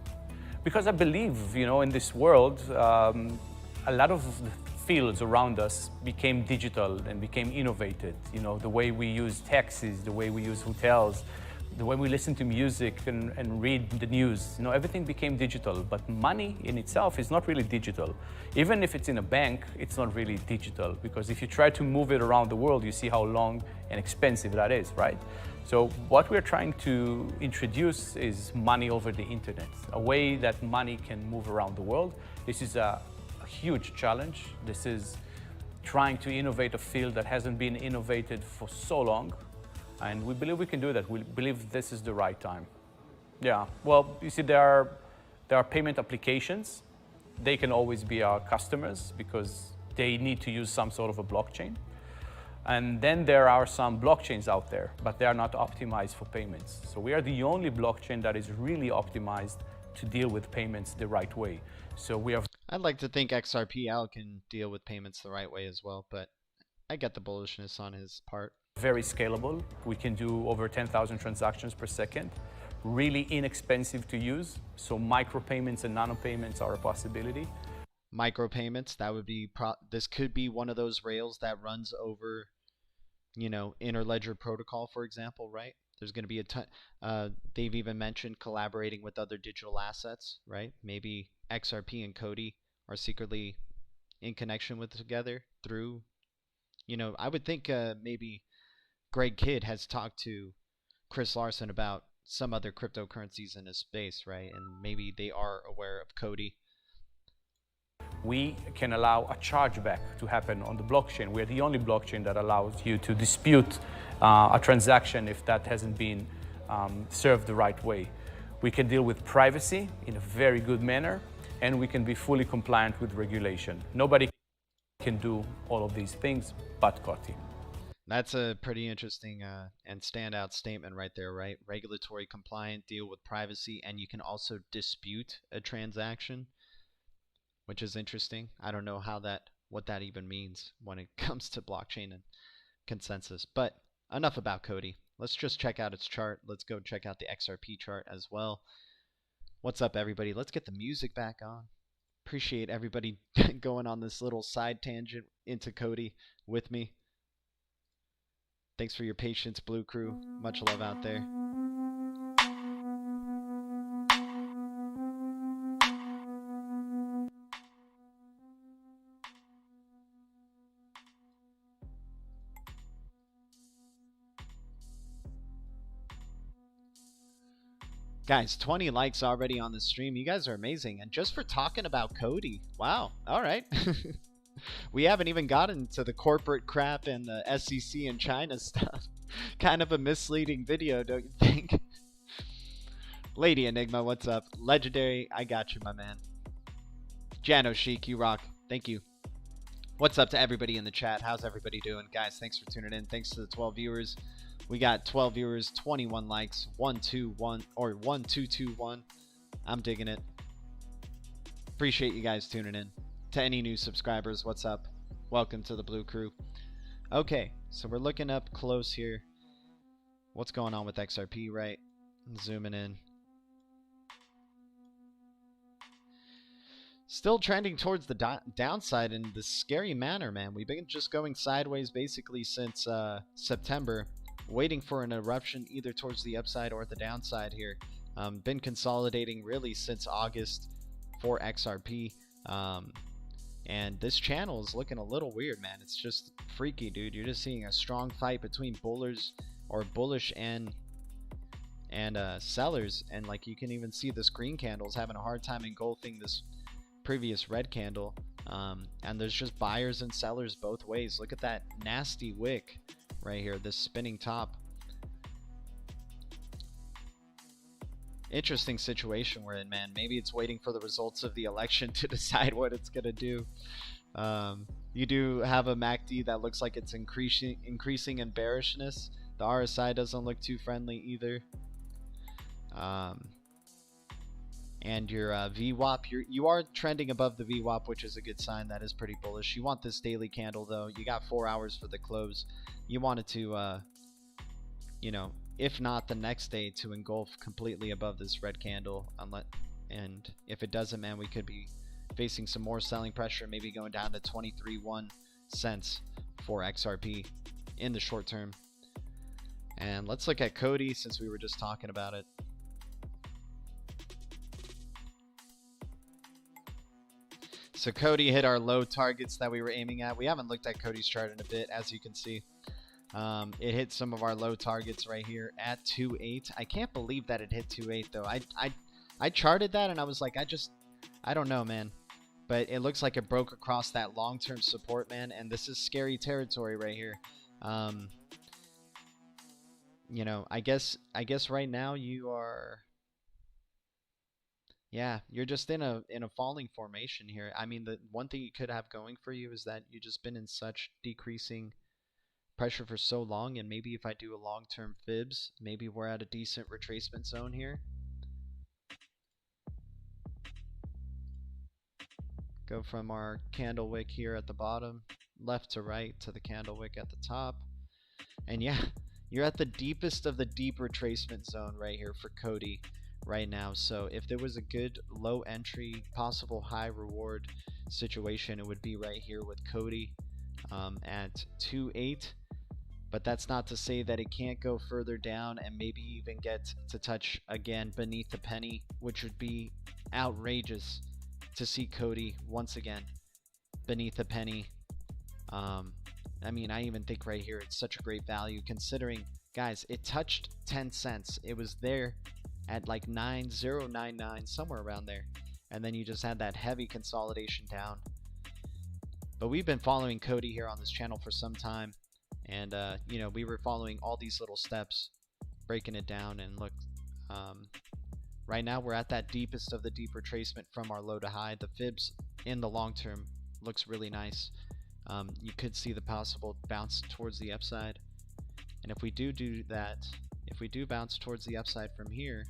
Because I believe, in this world, a lot of the fields around us became digital and became innovated. The way we use taxis, the way we use hotels, the way we listen to music and read the news, everything became digital. But money in itself is not really digital. Even if it's in a bank, it's not really digital, because if you try to move it around the world, you see how long and expensive that is, right? So what we're trying to introduce is money over the internet, a way that money can move around the world. This is a huge challenge. This is trying to innovate a field that hasn't been innovated for so long. And we believe we can do that. We believe this is the right time. Yeah, well, you see, there are payment applications. They can always be our customers because they need to use some sort of a blockchain. And then there are some blockchains out there, but they are not optimized for payments. So we are the only blockchain that is really optimized to deal with payments the right way. So we are. I'd like to think XRPL can deal with payments the right way as well, but I get the bullishness on his part. Very scalable. We can do over 10,000 transactions per second. Really inexpensive to use. So micropayments and nanopayments are a possibility. Micropayments, that would be this could be one of those rails that runs over, interledger protocol, for example, right? There's going to be a ton. They've even mentioned collaborating with other digital assets, right? Maybe XRP and Cody are secretly in connection with together through, I would think maybe Greg Kidd has talked to Chris Larson about some other cryptocurrencies in his space, right? And maybe they are aware of Cody. We can allow a chargeback to happen on the blockchain. We're the only blockchain that allows you to dispute a transaction if that hasn't been served the right way. We can deal with privacy in a very good manner, and we can be fully compliant with regulation. Nobody can do all of these things but Koty. That's a pretty interesting and standout statement right there, right? Regulatory compliant, deal with privacy, and you can also dispute a transaction, which is interesting. I don't know what that even means when it comes to blockchain and consensus. But enough about Cody. Let's just check out its chart. Let's go check out the XRP chart as well. What's up, everybody? Let's get the music back on. Appreciate everybody going on this little side tangent into Cody with me. Thanks for your patience, Blue Crew. Much love out there. Guys, 20 likes already on the stream. You guys are amazing. And just for talking about Cody. Wow. All right. We haven't even gotten to the corporate crap and the SEC and China stuff. Kind of a misleading video, don't you think? Lady Enigma, what's up? Legendary, I got you, my man. Jano Chic, you rock. Thank you. What's up to everybody in the chat? How's everybody doing? Guys, thanks for tuning in. Thanks to the 12 viewers. We got 12 viewers, 21 likes, 121 or 1221. I'm digging it. Appreciate you guys tuning in. To any new subscribers, what's up? Welcome to the Blue Crew. Okay, so we're looking up close here. What's going on with XRP, right? Zooming in. Still trending towards the downside in this scary manner, man. We've been just going sideways basically since September, waiting for an eruption either towards the upside or the downside here. Been consolidating really since August for XRP. And this channel is looking a little weird, man. It's just freaky, dude. You're just seeing a strong fight between bullish and sellers, and like you can even see this green candle is having a hard time engulfing this previous red candle, and there's just buyers and sellers both ways. Look at that nasty wick right here, this spinning top. Interesting situation we're in, man. Maybe it's waiting for the results of the election to decide what it's gonna do. You do have a MACD that looks like it's increasing in bearishness. The RSI doesn't look too friendly either. And your VWAP, you are trending above the VWAP, which is a good sign. That is pretty bullish. You want this daily candle though. You got 4 hours for the close. You want it to, you know, if not the next day, to engulf completely above this red candle. And if it doesn't, man, we could be facing some more selling pressure, maybe going down to 23.1 cents for XRP in the short term. And let's look at Cody since we were just talking about it. So Cody hit our low targets that we were aiming at. We haven't looked at Cody's chart in a bit, as you can see. It hit some of our low targets right here at 2.8. I can't believe that it hit 2.8 though. I charted that and I was like, I don't know, man. But it looks like it broke across that long-term support, man. And this is scary territory right here. You know, I guess right now you are. Yeah, you're just in a falling formation here. I mean, the one thing you could have going for you is that you've just been in such decreasing pressure for so long, and maybe if I do a long-term fibs, maybe we're at a decent retracement zone here. Go from our candle wick here at the bottom, left to right to the candle wick at the top. And yeah, you're at the deepest of the deep retracement zone right here for Cody right now. So if there was a good low entry, possible high reward situation, it would be right here with Cody at 2.8. But that's not to say that it can't go further down and maybe even get to touch again beneath the penny, which would be outrageous to see Cody once again beneath the penny. I mean, I even think right here it's such a great value considering, guys, it touched 10 cents. It was there at like 9.099, somewhere around there. And then you just had that heavy consolidation down. But we've been following Cody here on this channel for some time. And, you know, we were following all these little steps, breaking it down. And look, right now we're at that deepest of the deep retracement from our low to high. The fibs in the long term looks really nice. You could see the possible bounce towards the upside. And if we do that, if we do bounce towards the upside from here,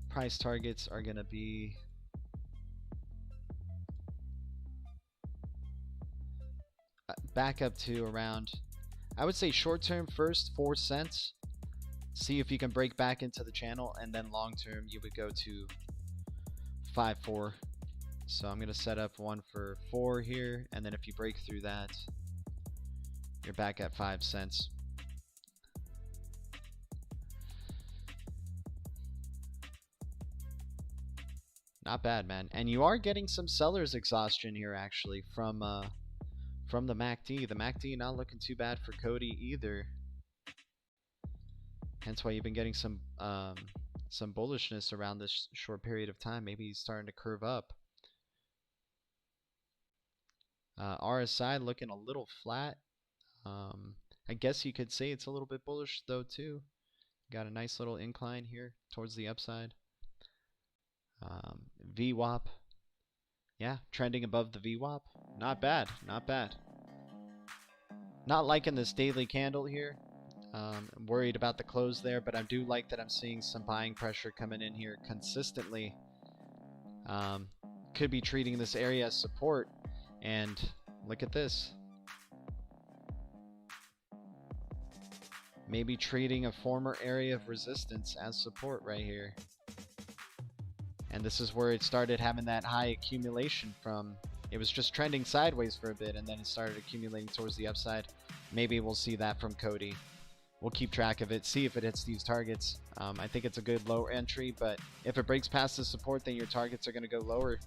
price targets are going to be back up to around, I would say short term first 4 cents. See if you can break back into the channel, and then long term you would go to 5.4. So I'm going to set up one for 4 here, and then if you break through that, you're back at 5 cents. Not bad, man. And you are getting some seller's exhaustion here actually from the MACD. The MACD not looking too bad for Cody either. Hence why you've been getting some bullishness around this short period of time. Maybe he's starting to curve up. RSI looking a little flat. I guess you could say it's a little bit bullish though too. Got a nice little incline here towards the upside. VWAP, yeah, trending above the VWAP. Not bad, not bad. Not liking this daily candle here. I'm worried about the close there, but I do like that I'm seeing some buying pressure coming in here consistently. Could be treating this area as support, and look at this. Maybe treating a former area of resistance as support right here. And this is where it started having that high accumulation from. It was just trending sideways for a bit, and then it started accumulating towards the upside. Maybe we'll see that from Cody. We'll keep track of it, see if it hits these targets. I think it's a good low entry, but if it breaks past the support, then your targets are going to go lower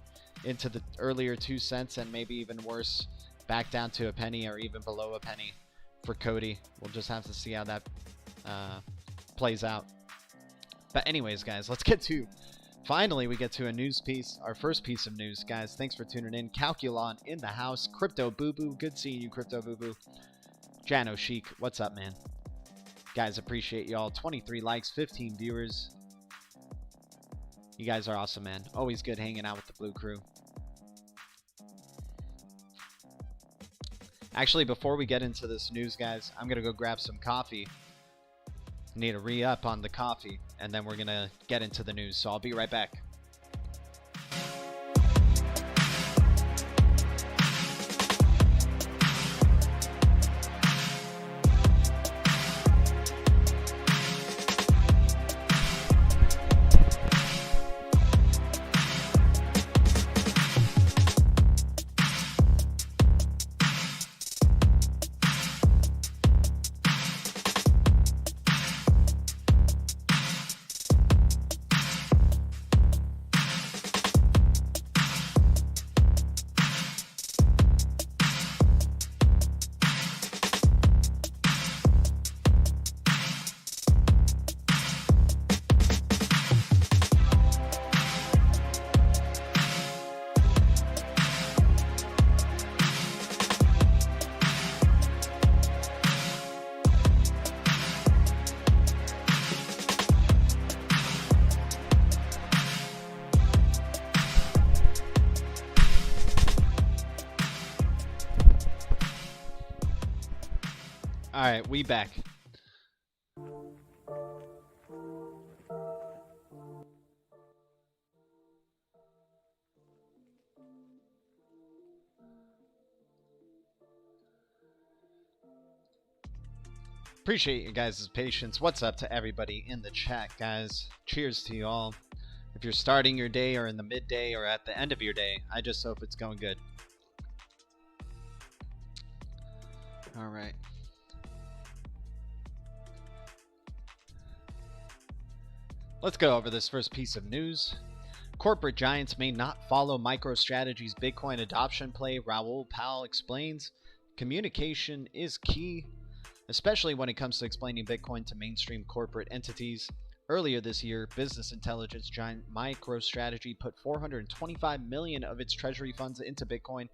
into the earlier 2 cents, and maybe even worse, back down to a penny or even below a penny for Cody. We'll just have to see how that plays out. But anyways, guys, let's get to... Finally, we get to a news piece, our first piece of news. Guys, thanks for tuning in. Calculon in the house. Crypto Boo Boo. Good seeing you, Crypto Boo Boo. Jano Chic, what's up, man? Guys, appreciate y'all. 23 likes, 15 viewers. You guys are awesome, man. Always good hanging out with the Blue Crew. Actually, before we get into this news, guys, I'm going to go grab some coffee. Need to re-up on the coffee, and then we're going to get into the news. So I'll be right back. Alright, we back. Appreciate you guys' patience. What's up to everybody in the chat, guys? Cheers to you all. If you're starting your day or in the midday or at the end of your day, I just hope it's going good. Alright. Let's go over this first piece of news. Corporate giants may not follow MicroStrategy's Bitcoin adoption play, Raoul Pal explains. Communication is key, especially when it comes to explaining Bitcoin to mainstream corporate entities. Earlier this year, business intelligence giant MicroStrategy put $425 million of its treasury funds into Bitcoin.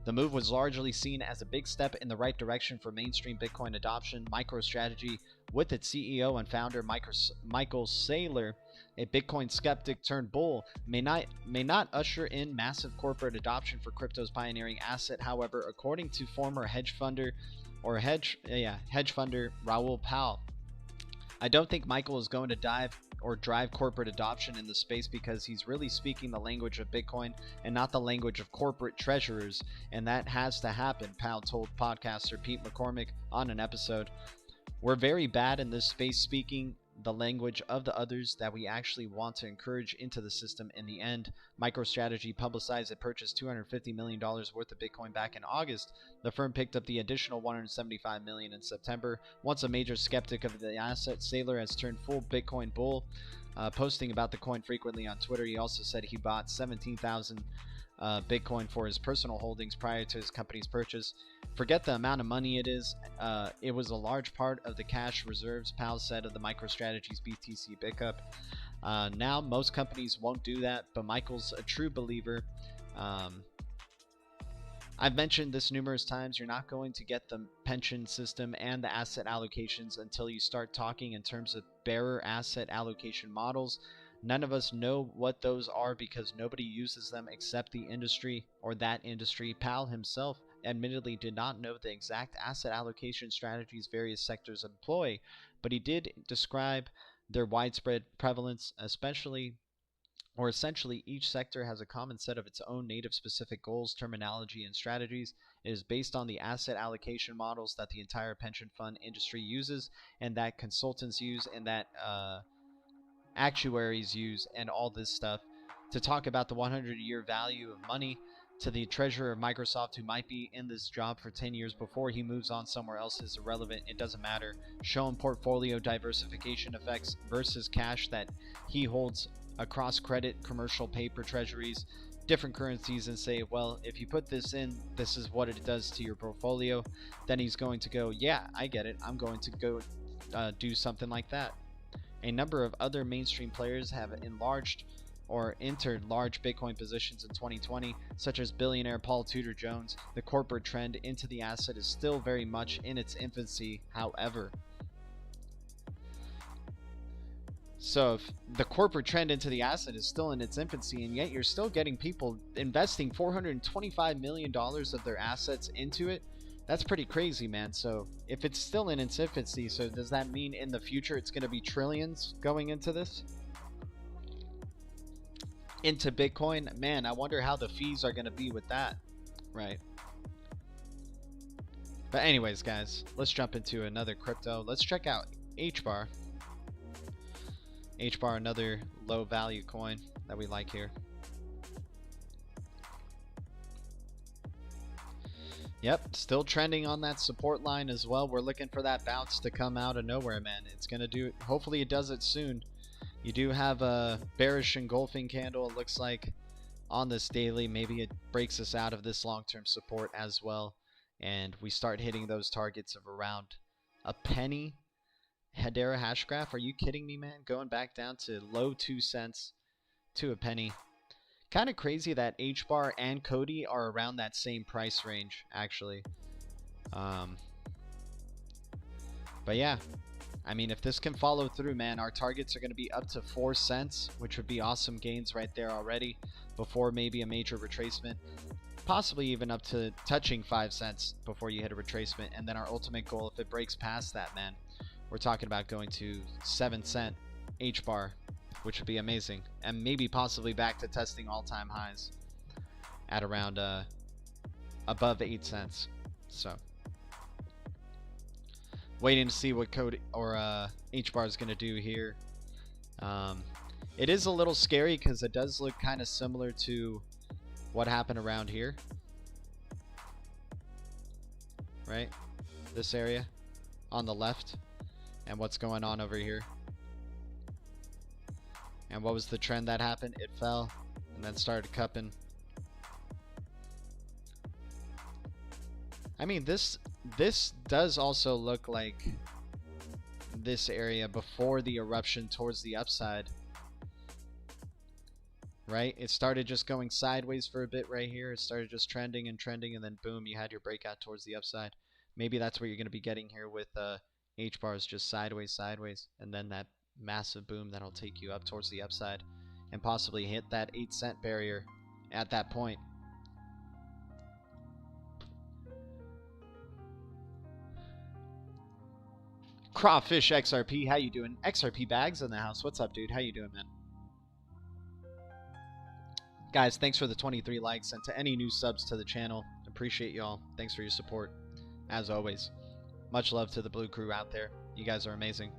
The move was largely seen as a big step in the right direction for mainstream Bitcoin adoption. MicroStrategy, with its CEO and founder Michael Saylor, a Bitcoin skeptic turned bull, may not usher in massive corporate adoption for crypto's pioneering asset. However, according to former hedge funder Raoul Pal, I don't think Michael is going to drive corporate adoption in the space because he's really speaking the language of Bitcoin and not the language of corporate treasurers, and that has to happen, Pal told podcaster Pete McCormick on an episode. We're very bad in this space speaking the language of the others that we actually want to encourage into the system in the end. MicroStrategy publicized it purchased $250 million worth of Bitcoin back in August. The firm picked up the additional $175 million in September. Once a major skeptic of the asset, Saylor has turned full Bitcoin bull, posting about the coin frequently on Twitter. He also said he bought 17,000 Bitcoin for his personal holdings prior to his company's purchase. Forget the amount of money it is. It was a large part of the cash reserves, Pal said of the MicroStrategy's BTC pickup. Now, most companies won't do that, but Michael's a true believer. I've mentioned this numerous times. You're not going to get the pension system and the asset allocations until you start talking in terms of bearer asset allocation models. None of us know what those are because nobody uses them except the industry or that industry. Pal himself admittedly did not know the exact asset allocation strategies various sectors employ, but he did describe their widespread prevalence, essentially each sector has a common set of its own native specific goals, terminology, and strategies. It is based on the asset allocation models that the entire pension fund industry uses and that consultants use and that actuaries use and all this stuff. to talk about the 100-year value of money to the treasurer of Microsoft, who might be in this job for 10 years before he moves on somewhere else, is irrelevant. It doesn't matter. Show him portfolio diversification effects versus cash that he holds across credit, commercial paper, treasuries, different currencies, and say, well, if you put this in, this is what it does to your portfolio. Then he's going to go, yeah, I get it. I'm going to go do something like that. A number of other mainstream players have enlarged or entered large Bitcoin positions in 2020, such as billionaire Paul Tudor Jones. The corporate trend into the asset is still very much in its infancy, however. So if the corporate trend into the asset is still in its infancy, and yet you're still getting people investing $425 million of their assets into it, that's pretty crazy, man. So if it's still in its infancy, so does that mean in the future it's going to be trillions going into this? Into Bitcoin? Man, I wonder how the fees are going to be with that, right? But anyways, guys, let's jump into another crypto. Let's check out HBAR. HBAR, another low value coin that we like here. Yep, still trending on that support line as well. We're looking for that bounce to come out of nowhere, man. It's going to do it. Hopefully it does it soon. You do have a bearish engulfing candle, it looks like, on this daily. Maybe it breaks us out of this long-term support as well, and we start hitting those targets of around a penny. Hedera hash graph, are you kidding me, man? Going back down to low 2 cents to a penny. Kind of crazy that HBAR and Cody are around that same price range, actually. But yeah, I mean, if this can follow through, man, our targets are going to be up to 4 cents, which would be awesome gains right there already before maybe a major retracement. Possibly even up to touching 5 cents before you hit a retracement. And then our ultimate goal, if it breaks past that, man, we're talking about going to 7 cent HBAR, which would be amazing. And maybe possibly back to testing all-time highs at around above 8 cents. So waiting to see what code or HBAR is going to do here. It is a little scary because it does look kind of similar to what happened around here, right? This area on the left, and what's going on over here. And what was the trend that happened? It fell and then started cupping. I mean, this does also look like this area before the eruption towards the upside, right? It started just going sideways for a bit right here. It started just trending and trending, and then boom, you had your breakout towards the upside. Maybe that's what you're going to be getting here with HBARs, just sideways, and then that massive boom that'll take you up towards the upside and possibly hit that 8 cent barrier at that point. Crawfish XRP, how you doing? XRP Bags in the house. What's up, dude? How you doing, man? Guys, thanks for the 23 likes, and to any new subs to the channel. Appreciate y'all. Thanks for your support, as always. Much love to the Blue Crew out there. You guys are amazing.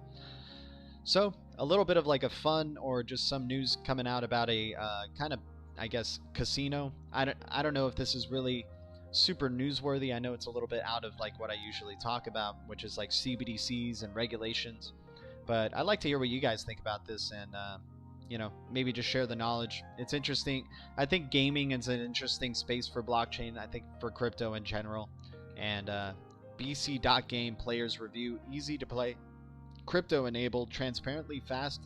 So, a little bit of like a fun or just some news coming out about a kind of, I guess, casino. I don't know if this is really super newsworthy. I know it's a little bit out of like what I usually talk about, which is like CBDCs and regulations. But I'd like to hear what you guys think about this, and you know, maybe just share the knowledge. It's interesting. I think gaming is an interesting space for blockchain. I think for crypto in general. And bc.game players review, easy to play, crypto enabled, transparently fast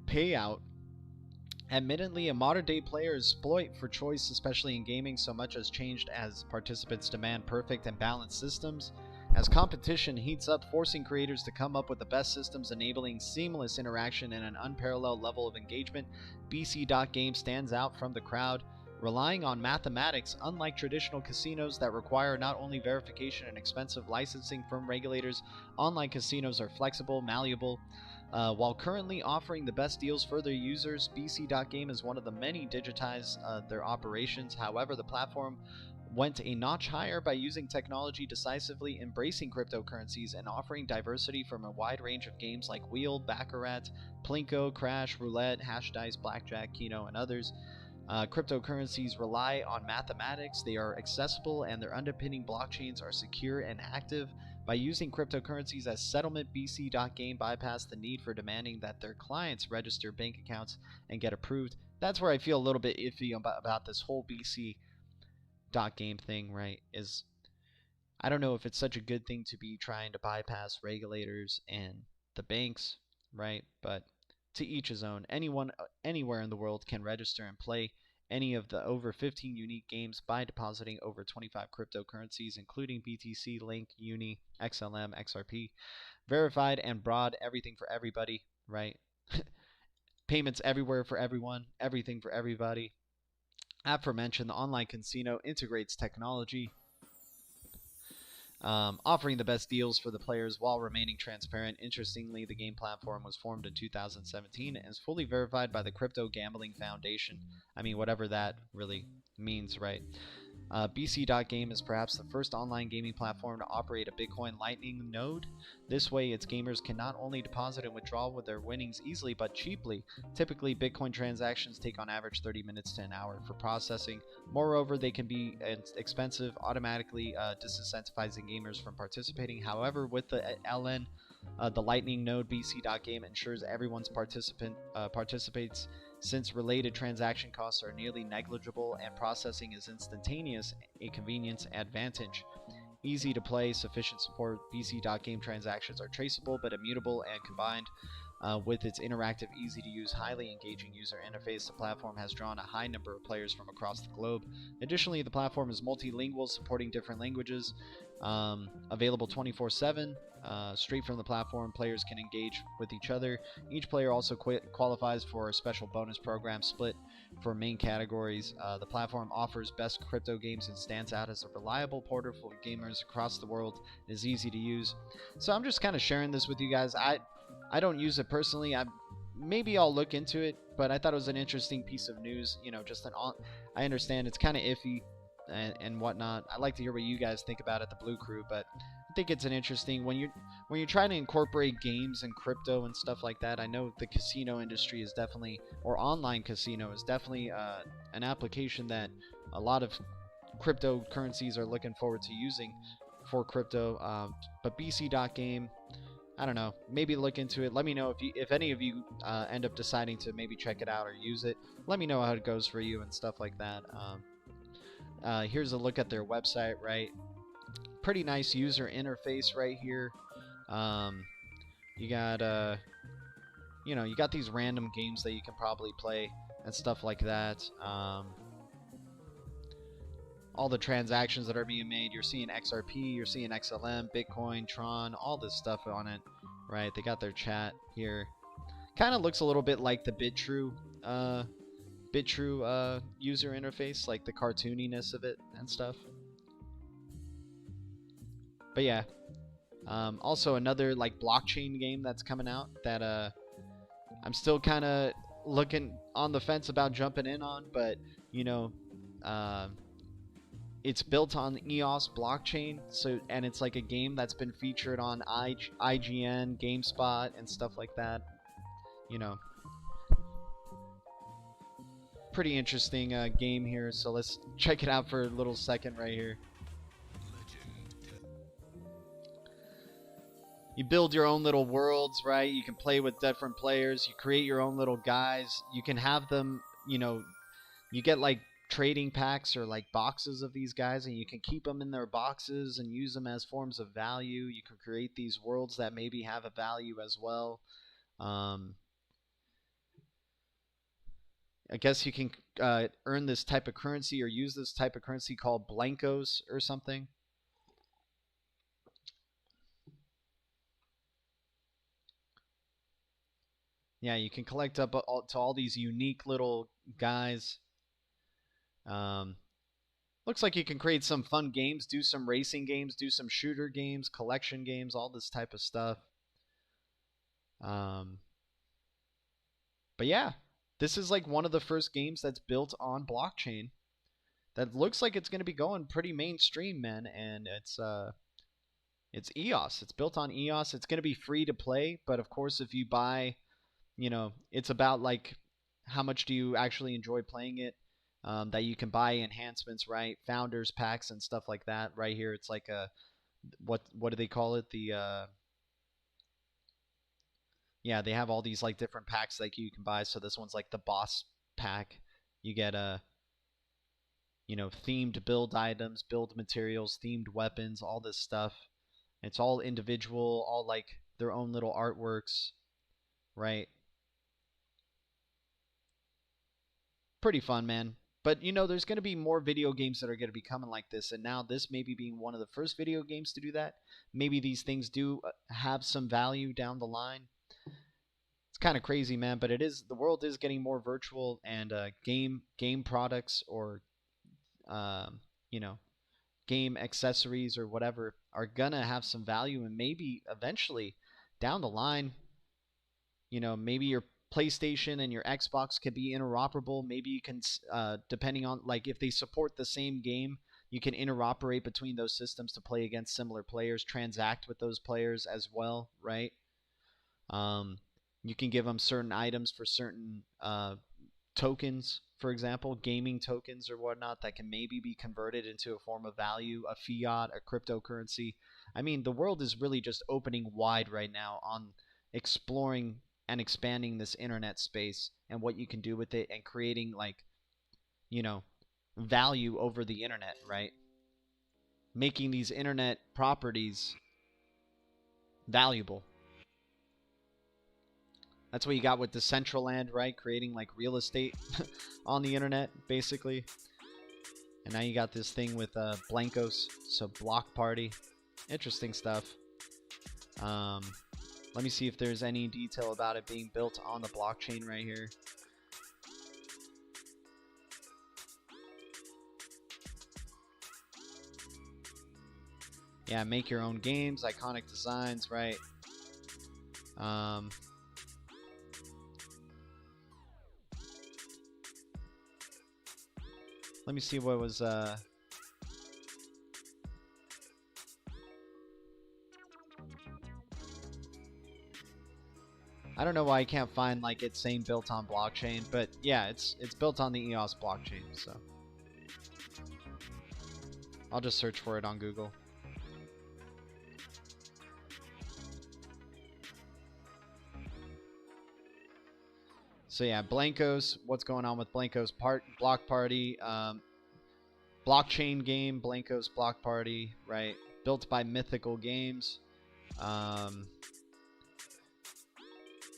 payout. Admittedly, a modern day player exploit for choice, especially in gaming. So much has changed as participants demand perfect and balanced systems. As competition heats up, forcing creators to come up with the best systems, enabling seamless interaction and an unparalleled level of engagement, bc.game stands out from the crowd. Relying on mathematics, unlike traditional casinos that require not only verification and expensive licensing from regulators, online casinos are flexible, malleable. While currently offering the best deals for their users, bc.game is one of the many digitize their operations. However, the platform went a notch higher by using technology decisively, embracing cryptocurrencies, and offering diversity from a wide range of games like Wheel, Baccarat, Plinko, Crash, Roulette, Hash Dice, Blackjack, Keno, and others. Cryptocurrencies rely on mathematics, they are accessible, and their underpinning blockchains are secure and active. By using cryptocurrencies as settlement, BC.game bypassed the need for demanding that their clients register bank accounts and get approved. That's where I feel a little bit iffy about this whole BC.game thing, right? Is I don't know if it's such a good thing to be trying to bypass regulators and the banks, right? But to each his own. Anyone anywhere in the world can register and play any of the over 15 unique games by depositing over 25 cryptocurrencies, including BTC, Link, Uni, XLM, XRP. Verified and broad, everything for everybody, right? Payments everywhere for everyone, everything for everybody. Aforementioned, the online casino integrates technology, offering the best deals for the players while remaining transparent. Interestingly, the game platform was formed in 2017 and is fully verified by the Crypto Gambling Foundation. I mean, whatever that really means, right? BC.game is perhaps the first online gaming platform to operate a Bitcoin Lightning node. This way, its gamers can not only deposit and withdraw with their winnings easily, but cheaply. Typically, Bitcoin transactions take on average 30 minutes to an hour for processing. Moreover, they can be expensive, automatically disincentivizing gamers from participating. However, with the LN, the Lightning node BC.game ensures everyone's participates, since related transaction costs are nearly negligible and processing is instantaneous, a convenience advantage. Easy to play, sufficient support. BC.game transactions are traceable but immutable, and combined with its interactive, easy to use, highly engaging user interface, the platform has drawn a high number of players from across the globe. Additionally, the platform is multilingual, supporting different languages, available 24/7. Straight from the platform, players can engage with each other. Each player also qualifies for a special bonus program split for main categories. The platform offers best crypto games and stands out as a reliable portal for gamers across the world. It is easy to use. So I'm just kind of sharing this with you guys. I don't use it personally. Maybe I'll look into it, but I thought it was an interesting piece of news. You know, I understand it's kind of iffy and whatnot. I'd like to hear what you guys think about it, the Blue Crew, but I think it's an interesting when you're trying to incorporate games and crypto and stuff like that. I know the casino industry is definitely, or online casino is definitely an application that a lot of cryptocurrencies are looking forward to using for crypto. But BC.game, I don't know. Maybe look into it. Let me know if any of you end up deciding to maybe check it out or use it. Let me know how it goes for you and stuff like that. Here's a look at their website, right? Pretty nice user interface right here. You got you got these random games that you can probably play and stuff like that. All the transactions that are being made, you're seeing XRP, you're seeing XLM, Bitcoin, Tron, all this stuff on it, right? They got their chat here. Kind of looks a little bit like the BitTrue user interface, like the cartooniness of it and stuff. But yeah, also another like blockchain game that's coming out that I'm still kind of looking on the fence about jumping in on, but you know, it's built on EOS blockchain, and it's like a game that's been featured on IGN, GameSpot, and stuff like that. You know, pretty interesting game here. So let's check it out for a little second right here. You build your own little worlds, right? You can play with different players. You create your own little guys. You can have them, you know, you get like trading packs or like boxes of these guys, and you can keep them in their boxes and use them as forms of value. You can create these worlds that maybe have a value as well. I guess you can earn this type of currency or use this type of currency called blancos or something. Yeah, you can collect up to all these unique little guys. Looks like you can create some fun games, do some racing games, do some shooter games, collection games, all this type of stuff. But yeah, this is like one of the first games that's built on blockchain that looks like it's going to be going pretty mainstream, man. And it's EOS. It's built on EOS. It's going to be free to play, but of course, if you buy, you know, it's about like how much do you actually enjoy playing it. That you can buy enhancements, right? Founders packs and stuff like that. Right here, it's like a what do they call it? Yeah, they have all these like different packs like you can buy. So this one's like the boss pack. You get themed build items, build materials, themed weapons, all this stuff. It's all individual, all like their own little artworks, right? Pretty fun, man. But there's going to be more video games that are going to be coming like this, and now this maybe being one of the first video games to do that. Maybe these things do have some value down the line. It's kind of crazy, man, but the world is getting more virtual, and game products or game accessories or whatever are gonna have some value, and maybe eventually down the line, maybe your PlayStation and your Xbox could be interoperable. Maybe you can, depending on like if they support the same game, you can interoperate between those systems to play against similar players, transact with those players as well, right? You can give them certain items for certain tokens, for example, gaming tokens or whatnot that can maybe be converted into a form of value, a fiat, a cryptocurrency. I mean, the world is really just opening wide right now on exploring and expanding this internet space and what you can do with it and creating like, value over the internet, right? Making these internet properties valuable. That's what you got with Decentraland, right? Creating like real estate on the internet, basically. And now you got this thing with Blankos, so Block Party. Interesting stuff. Let me see if there's any detail about it being built on the blockchain right here. Yeah, make your own games, iconic designs, right? Let me see what was I don't know why I can't find like it saying built on blockchain, but yeah, it's built on the EOS blockchain, so I'll just search for it on Google. So yeah, Blankos, what's going on with Blankos Block Party, blockchain game, Blankos Block Party, right? Built by Mythical Games.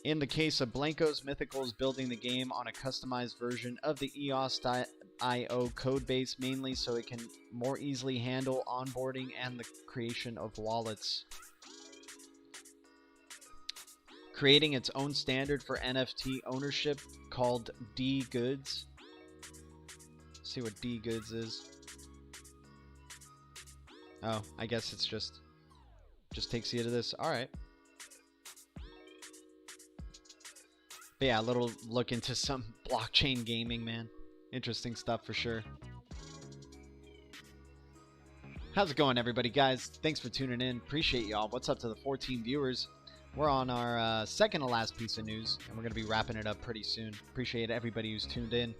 In the case of Blankos, Mythical is building the game on a customized version of the EOS.io codebase, mainly so it can more easily handle onboarding and the creation of wallets. Creating its own standard for NFT ownership called D-Goods. See what D-Goods is. Oh, I guess it's just takes you to this. All right. But yeah, a little look into some blockchain gaming, man. Interesting stuff for sure. How's it going, everybody? Guys, thanks for tuning in. Appreciate y'all. What's up to the 14 viewers? We're on our second to last piece of news, and we're going to be wrapping it up pretty soon. Appreciate everybody who's tuned in.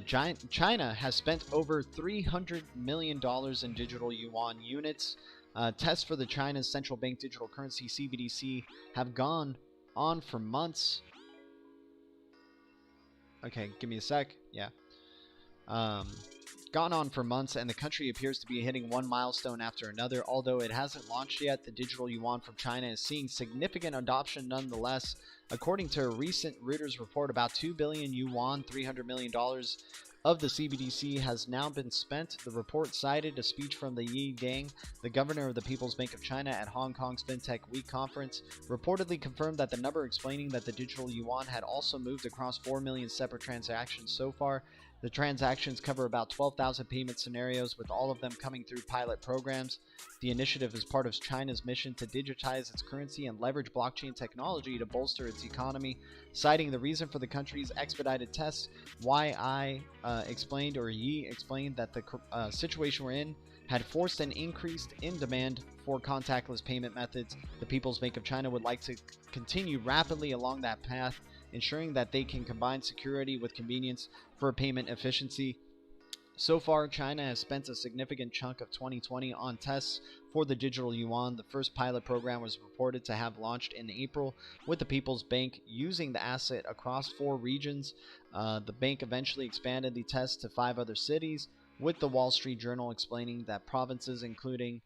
China has spent over $300 million in digital yuan units. Tests for the China's central bank digital currency, CBDC, have gone on for months. Okay, give me a sec. Yeah. Gone on for months, and the country appears to be hitting one milestone after another. Although it hasn't launched yet, the digital yuan from China is seeing significant adoption nonetheless. According to a recent Reuters report, about 2 billion yuan, $300 million of the CBDC has now been spent. The report cited a speech from the Yi Gang, the governor of the People's Bank of China, at Hong Kong's FinTech Week conference, reportedly confirmed that the number, explaining that the digital yuan had also moved across 4 million separate transactions so far. The transactions cover about 12,000 payment scenarios, with all of them coming through pilot programs. The initiative is part of China's mission to digitize its currency and leverage blockchain technology to bolster its economy. Citing the reason for the country's expedited tests, Yi explained that the situation we're in had forced an increase in demand for contactless payment methods. The People's Bank of China would like to continue rapidly along that path, ensuring that they can combine security with convenience for payment efficiency. So far, China has spent a significant chunk of 2020 on tests for the digital yuan. The first pilot program was reported to have launched in April, with the People's Bank using the asset across 4 regions. The bank eventually expanded the test to 5 other cities, with the Wall Street Journal explaining that provinces including,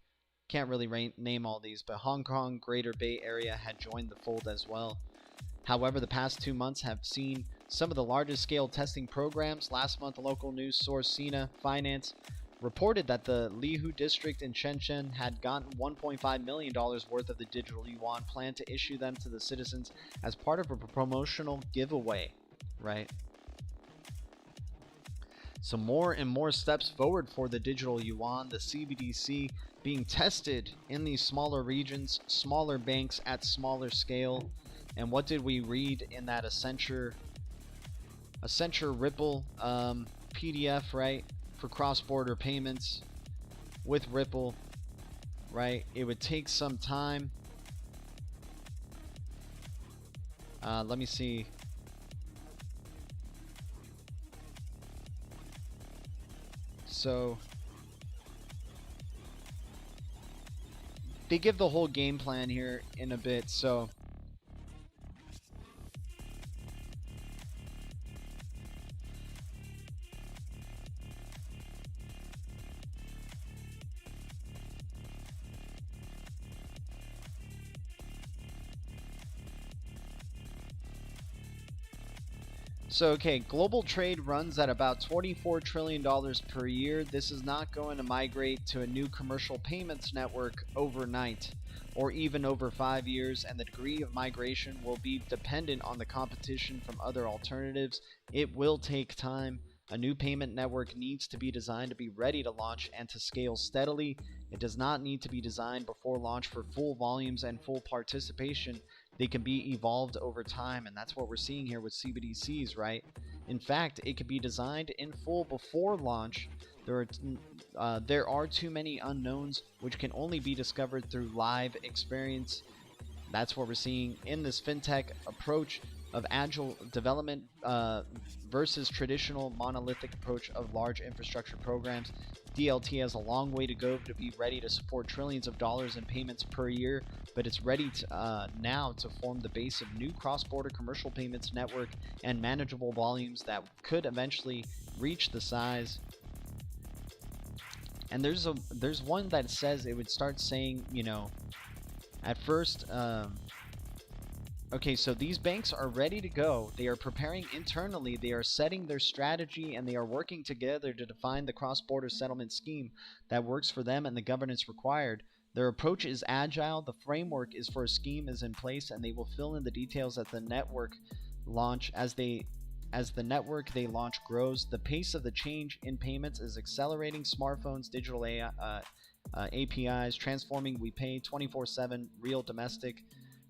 can't really name all these, but Hong Kong, Greater Bay Area had joined the fold as well. However, the past 2 months have seen some of the largest scale testing programs. Last month, local news source Sina Finance reported that the Lihu district in Shenzhen had gotten $1.5 million worth of the digital yuan, planned to issue them to the citizens as part of a promotional giveaway, right? So more and more steps forward for the digital yuan, the CBDC being tested in these smaller regions, smaller banks at smaller scale. And what did we read in that Accenture Ripple PDF, right? For cross-border payments with Ripple, right? It would take some time. Let me see. So they give the whole game plan here in a bit. So okay, global trade runs at about $24 trillion per year. This is not going to migrate to a new commercial payments network overnight, or even over 5 years, and the degree of migration will be dependent on the competition from other alternatives. It will take time. A new payment network needs to be designed to be ready to launch and to scale steadily. It does not need to be designed before launch for full volumes and full participation. They can be evolved over time, and that's what we're seeing here with CBDCs, right? In fact, it could be designed in full before launch. There are too many unknowns which can only be discovered through live experience. That's what we're seeing in this fintech approach of agile development versus traditional monolithic approach of large infrastructure programs. DLT has a long way to go to be ready to support trillions of dollars in payments per year, but it's ready to, now to form the base of new cross-border commercial payments network and manageable volumes that could eventually reach the size. And there's one that says it would start saying, you know, at first, okay, so these banks are ready to go. They are preparing internally. They are setting their strategy, and they are working together to define the cross-border settlement scheme that works for them and the governance required. Their approach is agile. The framework is for a scheme is in place, and they will fill in the details at the network launch. As the network they launch grows, the pace of the change in payments is accelerating. Smartphones, digital APIs, transforming We Pay 24/7, real domestic,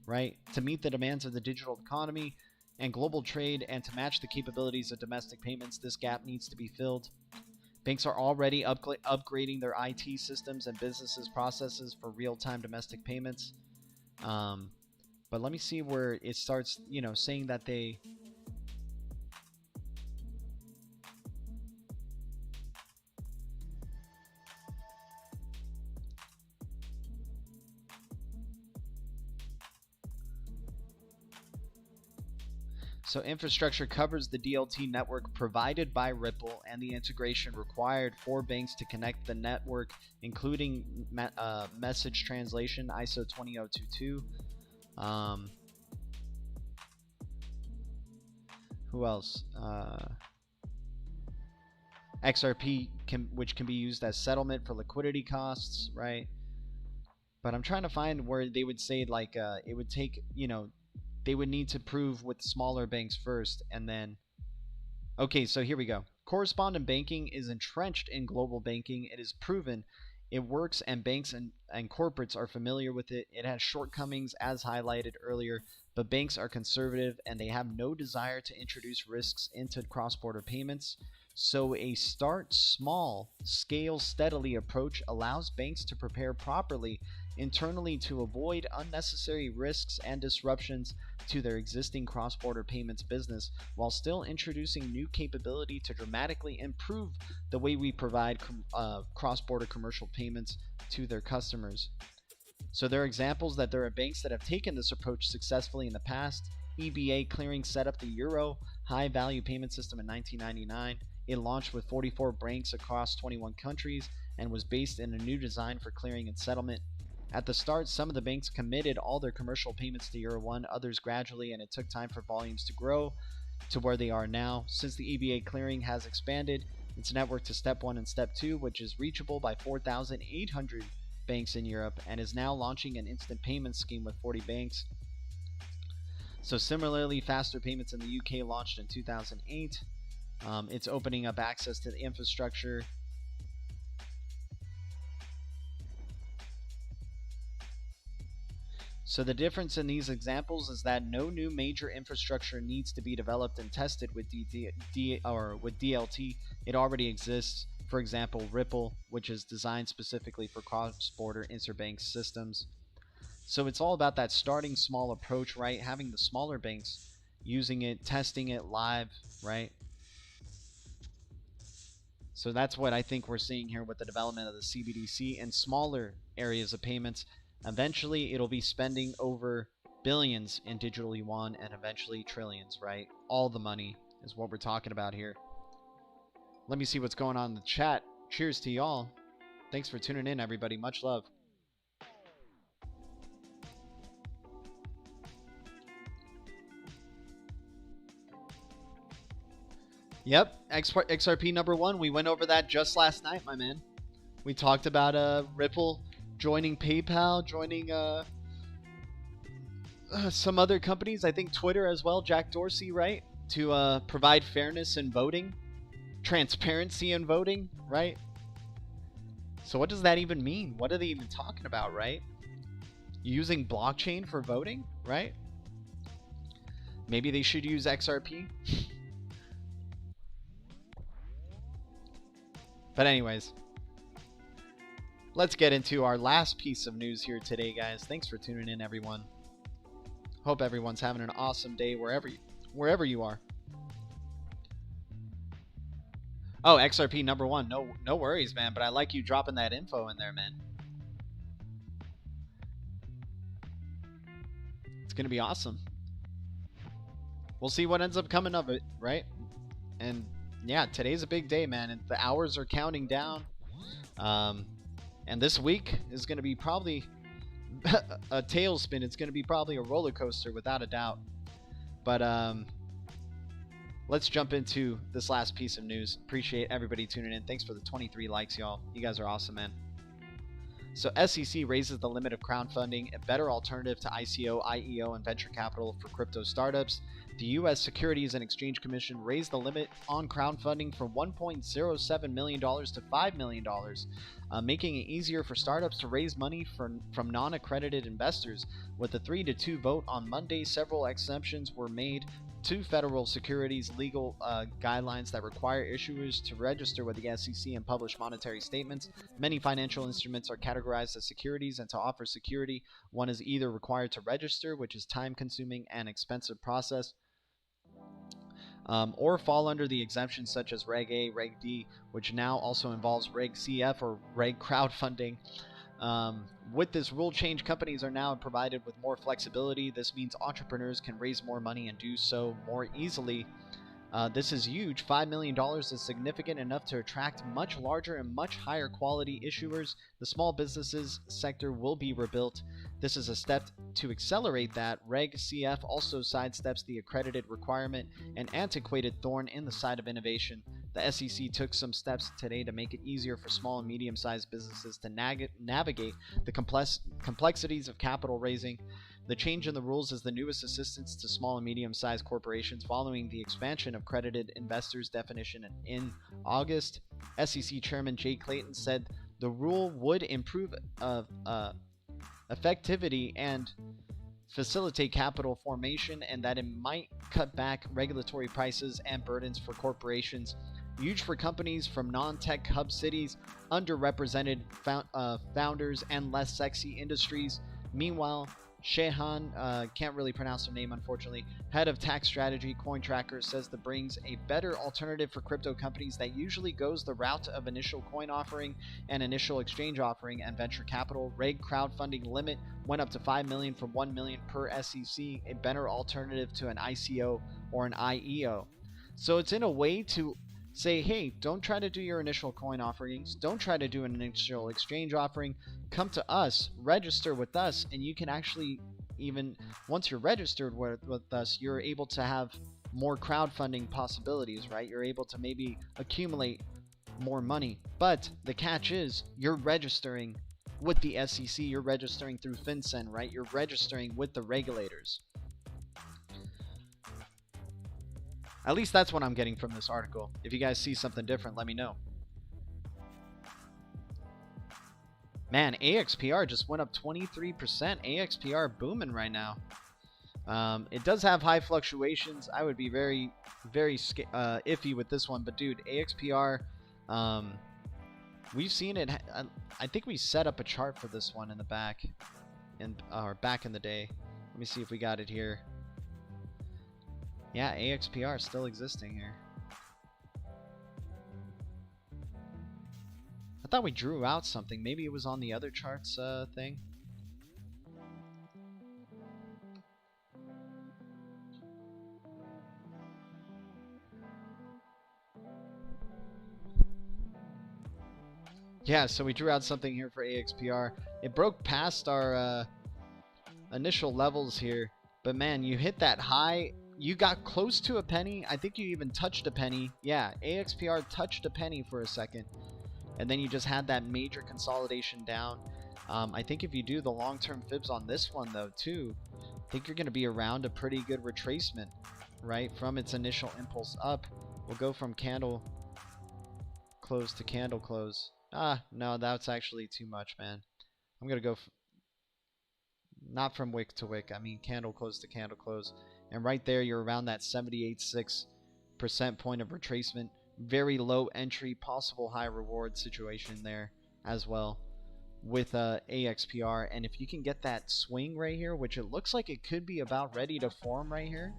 right, to meet the demands of the digital economy and global trade, and to match the capabilities of domestic payments. This gap needs to be filled. Banks are already upgrading their IT systems and businesses processes for real-time domestic payments. But let me see where it starts, you know, saying that they... So infrastructure covers the DLT network provided by Ripple and the integration required for banks to connect the network, including message translation, ISO 20022. Who else? XRP, which can be used as settlement for liquidity costs, right? But I'm trying to find where they would say, like, it would take, you know, they would need to prove with smaller banks first, and then... Okay, so here we go. Correspondent banking is entrenched in global banking. It is proven. It works, and banks and corporates are familiar with it. It has shortcomings, as highlighted earlier, but banks are conservative and they have no desire to introduce risks into cross-border payments. So a start small, scale steadily approach allows banks to prepare properly internally to avoid unnecessary risks and disruptions to their existing cross-border payments business, while still introducing new capability to dramatically improve the way we provide cross-border commercial payments to their customers. So there are examples that there are banks that have taken this approach successfully in the past. EBA Clearing set up the Euro High Value Payment System in 1999. It launched with 44 banks across 21 countries and was based in a new design for clearing and settlement. At the start, some of the banks committed all their commercial payments to Euro 1, others gradually, and it took time for volumes to grow to where they are now. Since the EBA Clearing has expanded its network to Step 1 and Step 2, which is reachable by 4,800 banks in Europe, and is now launching an instant payment scheme with 40 banks. So similarly, faster payments in the UK launched in 2008. It's opening up access to the infrastructure. So the difference in these examples is that no new major infrastructure needs to be developed and tested with DLT. It already exists. For example, Ripple, which is designed specifically for cross-border interbank systems. So it's all about that starting small approach, right? Having the smaller banks using it, testing it live, right? So that's what I think we're seeing here with the development of the CBDC and smaller areas of payments. Eventually, it'll be spending over billions in digital yuan and eventually trillions, right? All the money is what we're talking about here. Let me see what's going on in the chat. Cheers to y'all. Thanks for tuning in, everybody. Much love. Yep, XRP number 1. We went over that just last night, my man. We talked about Ripple joining PayPal, joining some other companies. I think Twitter as well, Jack Dorsey, right? To provide fairness in voting, transparency in voting, right? So what does that even mean? What are they even talking about, right? Using blockchain for voting, right? Maybe they should use XRP. But anyways, let's get into our last piece of news here today, guys. Thanks for tuning in, everyone. Hope everyone's having an awesome day wherever you are. Oh, XRP number 1. No worries, man. But I like you dropping that info in there, man. It's gonna be awesome. We'll see what ends up coming of it, right? And yeah, today's a big day, man. And the hours are counting down. And this week is going to be probably a tailspin. It's going to be probably a roller coaster without a doubt. But let's jump into this last piece of news. Appreciate everybody tuning in. Thanks for the 23 likes, y'all. You guys are awesome, man. So SEC raises the limit of crowdfunding, a better alternative to ICO, IEO, and venture capital for crypto startups. The U.S. Securities and Exchange Commission raised the limit on crowdfunding from $1.07 million to $5 million, making it easier for startups to raise money from non-accredited investors. With the 3-2 vote on Monday, several exemptions were made to federal securities legal guidelines that require issuers to register with the SEC and publish monetary statements. Many financial instruments are categorized as securities, and to offer security, one is either required to register, which is time-consuming and expensive process, or fall under the exemptions such as Reg A, Reg D, which now also involves Reg CF or Reg crowdfunding. With this rule change, companies are now provided with more flexibility. This means entrepreneurs can raise more money and do so more easily. This is huge. $5 million is significant enough to attract much larger and much higher quality issuers. The small businesses sector will be rebuilt. This is a step to accelerate that. Reg CF also sidesteps the accredited requirement, an antiquated thorn in the side of innovation. The SEC took some steps today to make it easier for small and medium-sized businesses to navigate the complexities of capital raising. The change in the rules is the newest assistance to small and medium-sized corporations following the expansion of credited investors definition in August. SEC Chairman Jay Clayton said the rule would improve effectivity and facilitate capital formation, and that it might cut back regulatory prices and burdens for corporations. Huge for companies from non-tech hub cities, underrepresented founders, and less sexy industries. Meanwhile, Shehan, can't really pronounce her name unfortunately, head of tax strategy CoinTracker, says that brings a better alternative for crypto companies that usually goes the route of initial coin offering and initial exchange offering and venture capital. Reg crowdfunding limit went up to $5 million from $1 million per SEC, a better alternative to an ICO or an IEO. So it's in a way to say, hey, don't try to do your initial coin offerings. Don't try to do an initial exchange offering. Come to us, register with us, and you can actually, even once you're registered with us, you're able to have more crowdfunding possibilities, right? You're able to maybe accumulate more money. But the catch is you're registering with the SEC. You're registering through FinCEN, right? You're registering with the regulators. At least that's what I'm getting from this article. If you guys see something different, let me know. Man, AXPR just went up 23%. AXPR booming right now. It does have high fluctuations. I would be very iffy with this one. But dude, AXPR, we've seen it. I think we set up a chart for this one in the back, or back in the day. Let me see if we got it here. Yeah, AXPR is still existing here. I thought we drew out something. Maybe it was on the other charts thing. Yeah, so we drew out something here for AXPR. It broke past our initial levels here. But man, you hit that high. You got close to a penny. I think you even touched a penny. Yeah, AXPR touched a penny for a second. And then you just had that major consolidation down. I think if you do the long-term fibs on this one, though, too, I think you're going to be around a pretty good retracement, right? From its initial impulse up. We'll go from candle close to candle close. No, that's actually too much, man. I'm going to go... not from wick to wick. I mean candle close to candle close. And right there, you're around that 78.6% point of retracement. Very low entry, possible high reward situation there as well with AXPR. And if you can get that swing right here, which it looks like it could be about ready to form right here,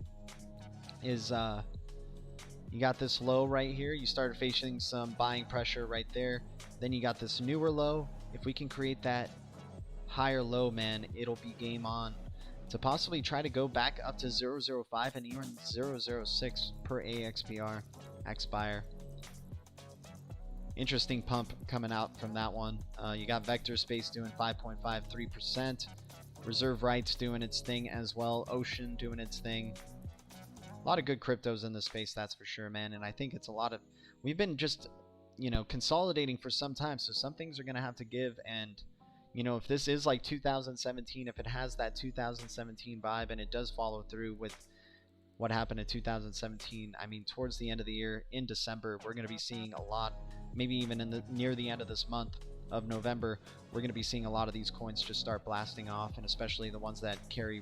is you got this low right here. You started facing some buying pressure right there. Then you got this newer low. If we can create that higher low, man, it'll be game on to possibly try to go back up to 0.05 and even 0.06 per AXPR expire. Interesting pump coming out from that one. You got Vector Space doing 5.53%. Reserve Rights doing its thing as well. Ocean doing its thing. A lot of good cryptos in this space, that's for sure, man. And I think it's a lot of... we've been just, you know, consolidating for some time, so some things are going to have to give. And you know, if this is like 2017, if it has that 2017 vibe and it does follow through with what happened in 2017, I mean, towards the end of the year in December, we're going to be seeing a lot, maybe even in the near the end of this month of November, we're going to be seeing a lot of these coins just start blasting off, and especially the ones that carry,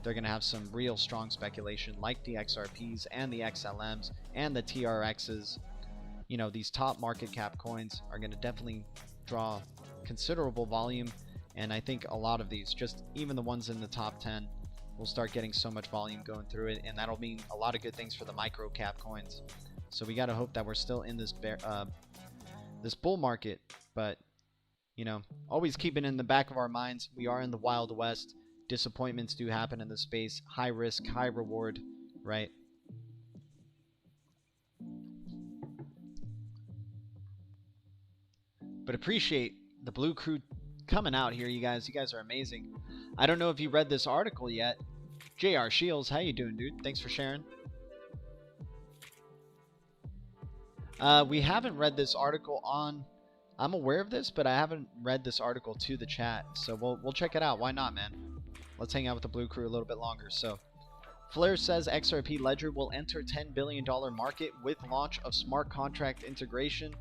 they're going to have some real strong speculation, like the XRPs and the XLMs and the TRXs. You know, these top market cap coins are going to definitely draw considerable volume, and I think a lot of these, just even the ones in the top 10, will start getting so much volume going through it, and that'll mean a lot of good things for the micro cap coins. So we got to hope that we're still in this this bull market, but you know, always keep it in the back of our minds, we are in the Wild West. Disappointments do happen in this space. High risk, high reward, right? But appreciate the Blue Crew coming out here, you guys. You guys are amazing. I don't know if you read this article yet. JR Shields, how you doing, dude? Thanks for sharing. We haven't read this article on... I'm aware of this, but I haven't read this article to the chat. So we'll check it out. Why not, man? let's hang out with the Blue Crew a little bit longer. So, Flare says XRP Ledger will enter $10 billion market with launch of smart contract integration.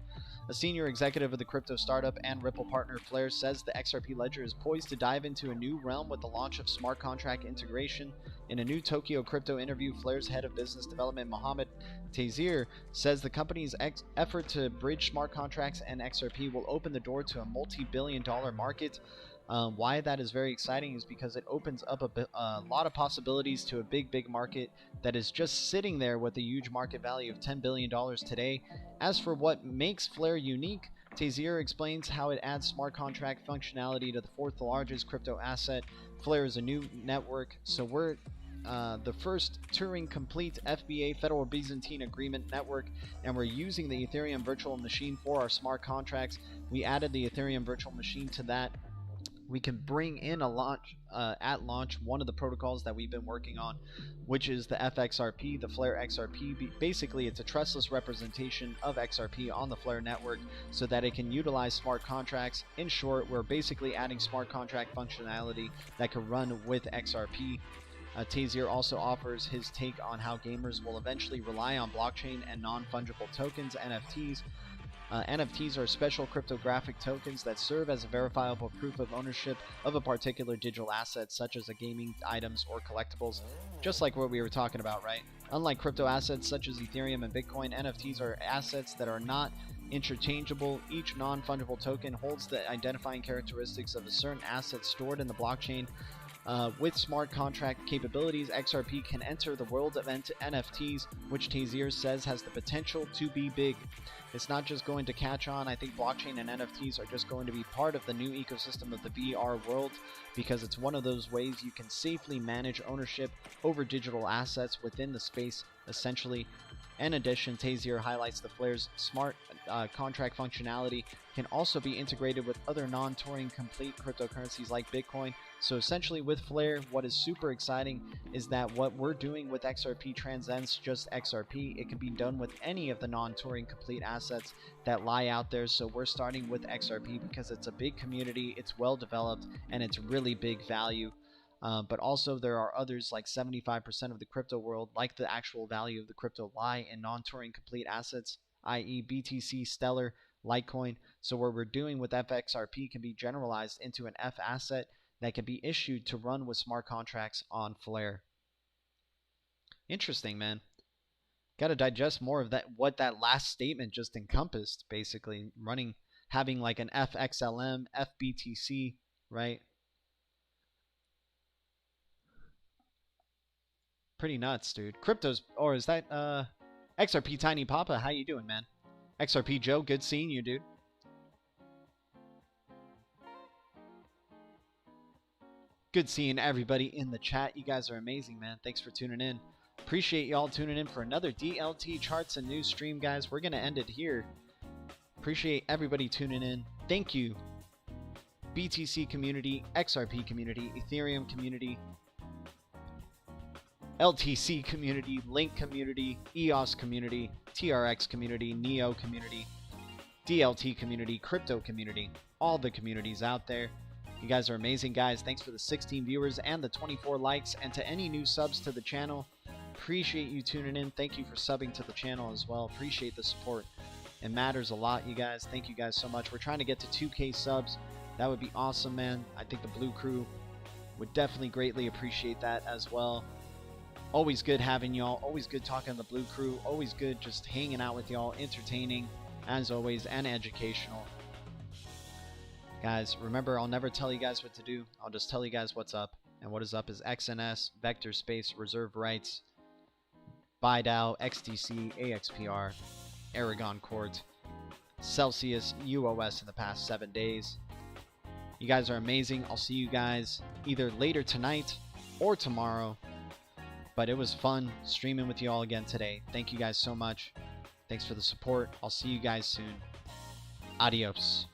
A senior executive of the crypto startup and Ripple partner Flare says the XRP Ledger is poised to dive into a new realm with the launch of smart contract integration. In a new Tokyo crypto interview, Flare's head of business development, Mohammed Tazir, says the company's effort to bridge smart contracts and XRP will open the door to a multi-billion-dollar market. Why that is very exciting is because it opens up a lot of possibilities to a big market that is just sitting there with a huge market value of $10 billion today. As for what makes Flare unique, Tazir explains how it adds smart contract functionality to the fourth largest crypto asset. Flare is a new network, so we're the first Turing complete FBA Federal Byzantine Agreement network, and we're using the Ethereum virtual machine for our smart contracts. We added the Ethereum virtual machine to that. We can bring in a launch at launch one of the protocols that we've been working on, which is the FXRP, the Flare XRP. Basically, it's a trustless representation of XRP on the Flare network so that it can utilize smart contracts. In short, we're basically adding smart contract functionality that can run with XRP. Tazir also offers his take on how gamers will eventually rely on blockchain and non-fungible tokens, NFTs. NFTs are special cryptographic tokens that serve as a verifiable proof of ownership of a particular digital asset, such as a gaming items or collectibles, just like what we were talking about, right? Unlike crypto assets such as Ethereum and Bitcoin, NFTs are assets that are not interchangeable. Each non-fungible token holds the identifying characteristics of a certain asset stored in the blockchain. With smart contract capabilities, XRP can enter the world of NFTs, which Tazir says has the potential to be big. It's not just going to catch on. I think blockchain and NFTs are just going to be part of the new ecosystem of the VR world, because it's one of those ways you can safely manage ownership over digital assets within the space, essentially. In addition, Tazir highlights the Flare's smart contract functionality can also be integrated with other non-Turing complete cryptocurrencies like Bitcoin. So essentially with Flare, what is super exciting is that what we're doing with XRP transcends just XRP. It can be done with any of the non-Turing complete assets that lie out there. So we're starting with XRP because it's a big community, it's well developed, and it's really big value. But also there are others, like 75% of the crypto world, like the actual value of the crypto, lie in non-Turing complete assets, i.e. BTC, Stellar, Litecoin. So what we're doing with FXRP can be generalized into an F asset that can be issued to run with smart contracts on Flare. Interesting, man. Got to digest more of that, what that last statement just encompassed, basically. Having like an FXLM, FBTC, right? Pretty nuts, dude. Cryptos, or is that XRP Tiny Papa? How you doing, man? XRP Joe, good seeing you, dude. Good seeing everybody in the chat. You guys are amazing, man. Thanks for tuning in. Appreciate y'all tuning in for another DLT Charts and News stream, guys. We're going to end it here. Appreciate everybody tuning in. Thank you. BTC community, XRP community, Ethereum community, LTC community, Link community, EOS community, TRX community, NEO community, DLT community, crypto community, all the communities out there. You guys are amazing, guys. Thanks for the 16 viewers and the 24 likes, and to any new subs to the channel. Appreciate you tuning in. Thank you for subbing to the channel as well. Appreciate the support. It matters a lot, you guys. Thank you guys so much. We're trying to get to 2K subs. That would be awesome, man. I think the Blue Crew would definitely greatly appreciate that as well. Always good having y'all. Always good talking to the Blue Crew. Always good just hanging out with y'all. Entertaining, as always, and educational. Guys, remember, I'll never tell you guys what to do. I'll just tell you guys what's up. And what is up is XNS, Vector Space, Reserve Rights, BIDAO, XTC, AXPR, Aragon Court, Celsius, UOS in the past 7 days. You guys are amazing. I'll see you guys either later tonight or tomorrow. But it was fun streaming with you all again today. Thank you guys so much. Thanks for the support. I'll see you guys soon. Adios.